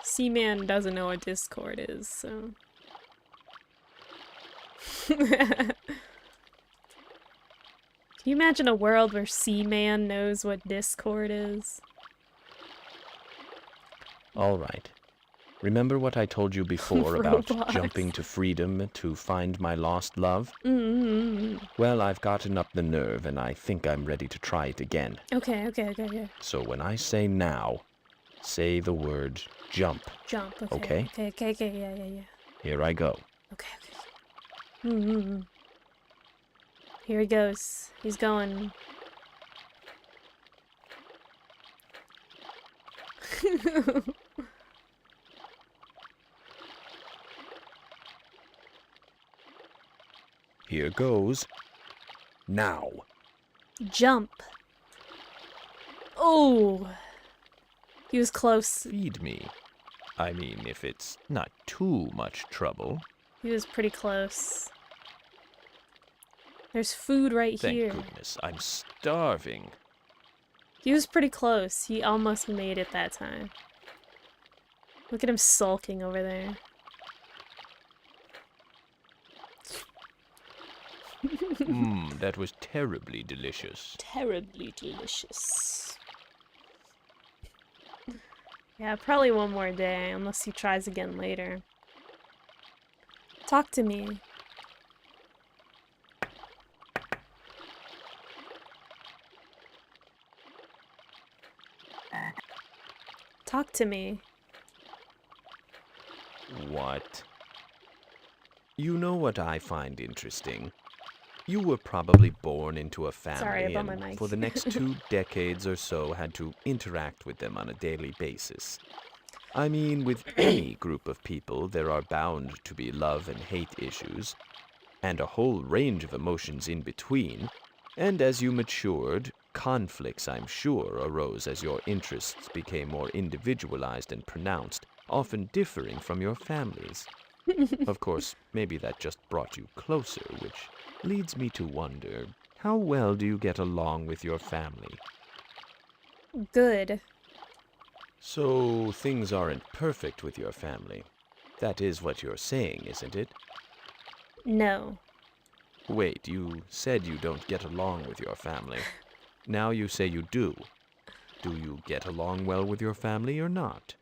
Seaman doesn't know what Discord is, so. Can you imagine a world where Seaman knows what Discord is? All right. Remember what I told you before about Robots. jumping to freedom to find my lost love? Mm-hmm. Well, I've gotten up the nerve, and I think I'm ready to try it again. Okay. So when I say now, say the word jump. Jump, Okay? Okay, yeah. Here I go. Okay. Mm-hmm. Here he goes. He's going. Here goes. Now. Jump. Oh. He was close. Feed me. I mean, if it's not too much trouble. He was pretty close. There's food right Thank here. goodness, I'm starving. He was pretty close. He almost made it that time. Look at him sulking over there. That was terribly delicious. Terribly delicious. Yeah, probably one more day, unless he tries again later. Talk to me. Talk to me. What? You know what I find interesting? You were probably born into a family Sorry about my and mic. for the next 2 decades or so had to interact with them on a daily basis. I mean, with any group of people, there are bound to be love and hate issues, and a whole range of emotions in between. And as you matured, conflicts, I'm sure, arose as your interests became more individualized and pronounced, often differing from your families. Of course, maybe that just brought you closer, which leads me to wonder, how well do you get along with your family? Good. So, things aren't perfect with your family. That is what you're saying, isn't it? No. Wait, you said you don't get along with your family. Now you say you do. Do you get along well with your family or not?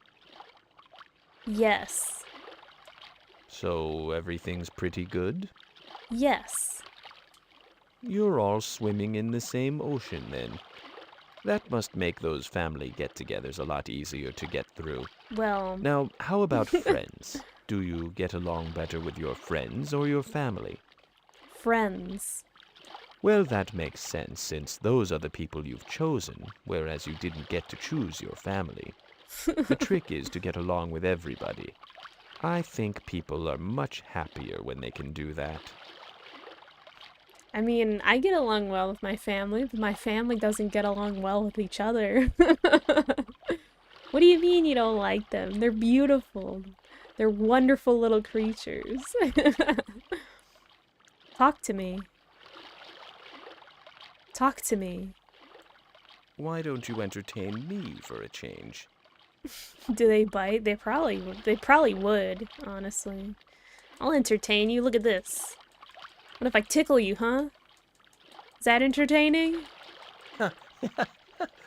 Yes. So everything's pretty good? Yes. You're all swimming in the same ocean then. That must make those family get-togethers a lot easier to get through. Well, Now, how about friends? Do you get along better with your friends or your family? friends. Well, that makes sense since those are the people you've chosen, whereas you didn't get to choose your family. The trick is to get along with everybody. I think people are much happier when they can do that. I mean, I get along well with my family, but my family doesn't get along well with each other. What do you mean you don't like them? They're beautiful. They're wonderful little creatures. Talk to me. Talk to me. Why don't you entertain me for a change? Do they bite? They probably would, honestly. I'll entertain you. Look at this. What if I tickle you, huh? Is that entertaining?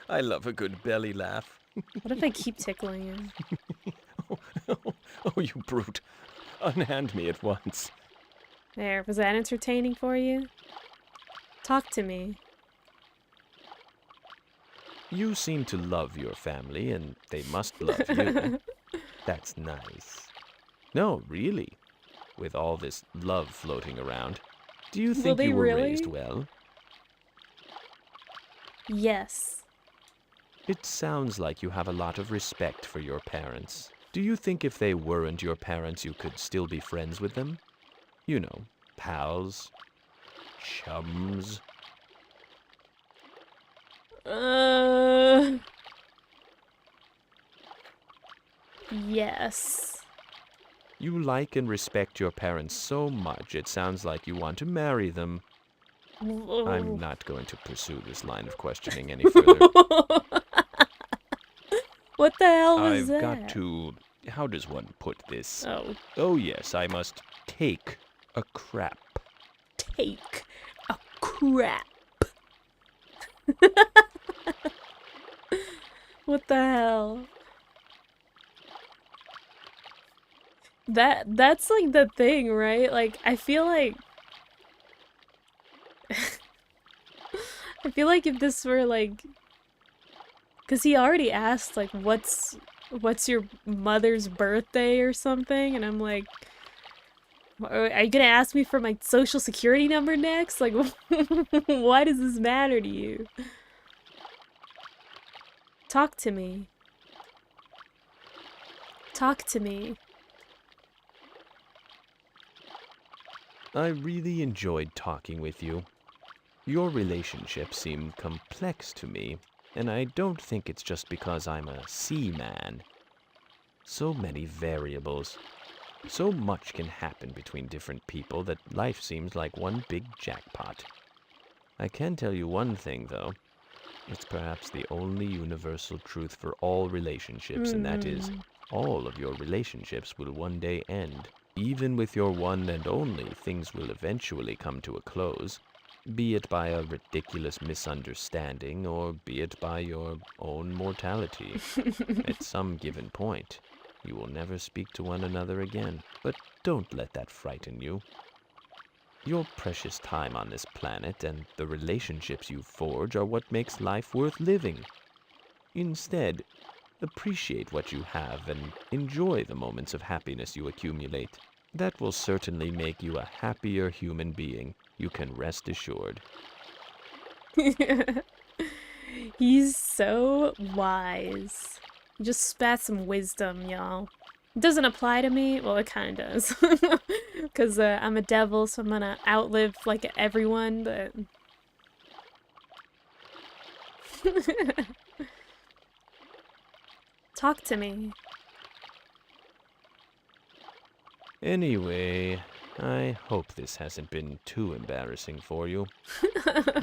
I love a good belly laugh. What if I keep tickling you? Oh, you brute. Unhand me at once. There, was that entertaining for you? Talk to me. You seem to love your family, and they must love you. That's nice. No, really. With all this love floating around, do you Will think they you were really? raised well? Yes. It sounds like you have a lot of respect for your parents. Do you think if they weren't your parents, you could still be friends with them? You know, pals, chums. Yes. You like and respect your parents so much, it sounds like you want to marry them. I'm not going to pursue this line of questioning any further. What the hell was I've that? got to... How does one put this? Oh, Oh yes, I must take a crap. take a crap. What the hell? That's like the thing, right? Like I feel like I feel like if this were like, cuz he already asked like what's your mother's birthday or something, and I'm like, are you gonna ask me for my social security number next? Like, why does this matter to you? Talk to me. Talk to me. I really enjoyed talking with you. Your relationships seem complex to me, and I don't think it's just because I'm a seaman. So many variables. So much can happen between different people that life seems like one big jackpot. I can tell you one thing, though. It's perhaps the only universal truth for all relationships, and that is, all of your relationships will one day end. Even with your one and only, things will eventually come to a close, be it by a ridiculous misunderstanding or be it by your own mortality. At some given point, you will never speak to one another again. But don't let that frighten you. Your precious time on this planet and the relationships you forge are what makes life worth living. Instead, appreciate what you have and enjoy the moments of happiness you accumulate. That will certainly make you a happier human being, you can rest assured. He's so wise. He just spat some wisdom, y'all. It doesn't apply to me. Well, it kind of does. Because I'm a devil, so I'm gonna outlive, like, everyone, but... Talk to me. Anyway, I hope this hasn't been too embarrassing for you.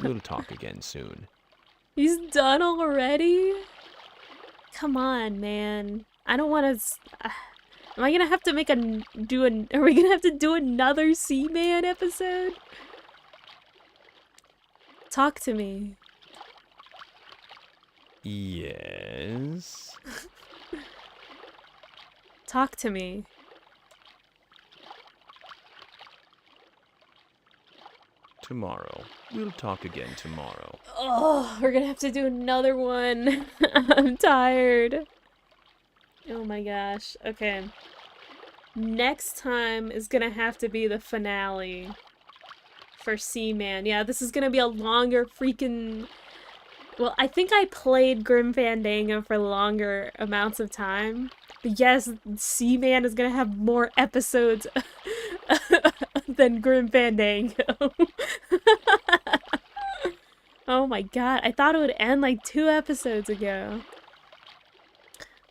We'll talk again soon. He's done already? Come on, man. I don't want to... Am I gonna have to make Are we gonna have to do another Seaman episode? Talk to me. Yes? Talk to me. tomorrow. We'll talk again tomorrow. Oh, we're gonna have to do another one. I'm tired. Oh my gosh. Okay. Next time is gonna have to be the finale for Seaman. Yeah, this is gonna be a longer freaking... Well, I think I played Grim Fandango for longer amounts of time. But yes, Seaman is gonna have more episodes than Grim Fandango. Oh my god, I thought it would end like 2 episodes ago.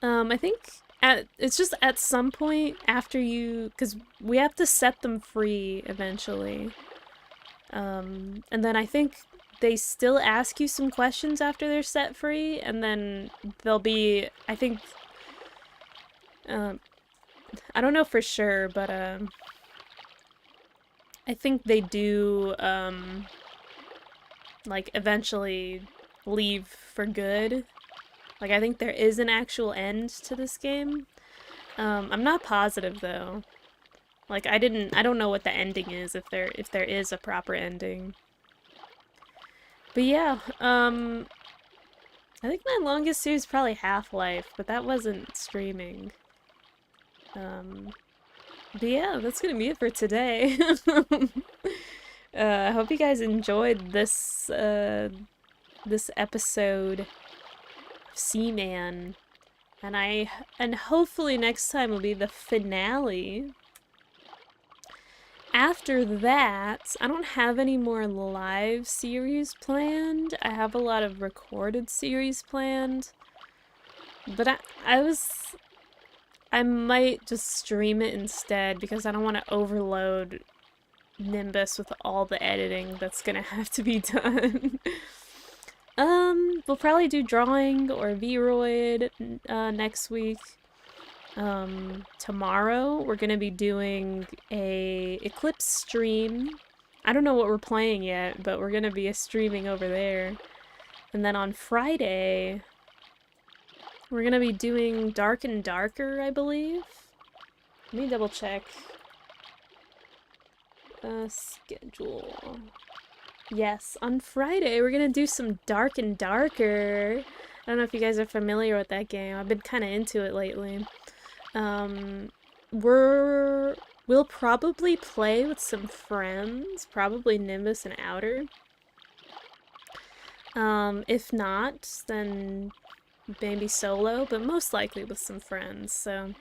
I think it's just at some point after you, because we have to set them free eventually. And then I think they still ask you some questions after they're set free, and then they'll be, I think, I don't know for sure, but I think they do like eventually leave for good. Like, I think there is an actual end to this game. I'm not positive though. Like, I don't know what the ending is, if there is a proper ending. But yeah, I think my longest series is probably Half-Life, but that wasn't streaming. But yeah, that's gonna be it for today. I hope you guys enjoyed this this episode of Seaman, and hopefully next time will be the finale. After that, I don't have any more live series planned. I have a lot of recorded series planned, but I might just stream it instead because I don't want to overload Nimbus with all the editing that's gonna have to be done. We'll probably do drawing or Vroid next week. Tomorrow we're gonna be doing a Eclipse stream. I don't know what we're playing yet, but we're gonna be streaming over there. And then on Friday, we're gonna be doing Dark and Darker, I believe. Let me double check. Schedule. Yes, on Friday we're gonna do some Dark and Darker. I don't know if you guys are familiar with that game. I've been kind of into it lately. We'll probably play with some friends, probably Nimbus and Outer. If not, then maybe solo, but most likely with some friends. So,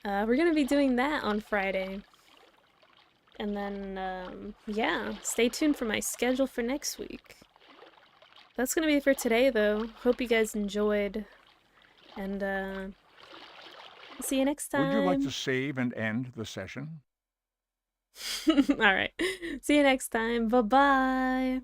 we're gonna be doing that on Friday. And then, yeah, stay tuned for my schedule for next week. That's gonna be it for today, though. Hope you guys enjoyed. And, see you next time. Would you like to save and end the session? Alright. See you next time. Bye-bye.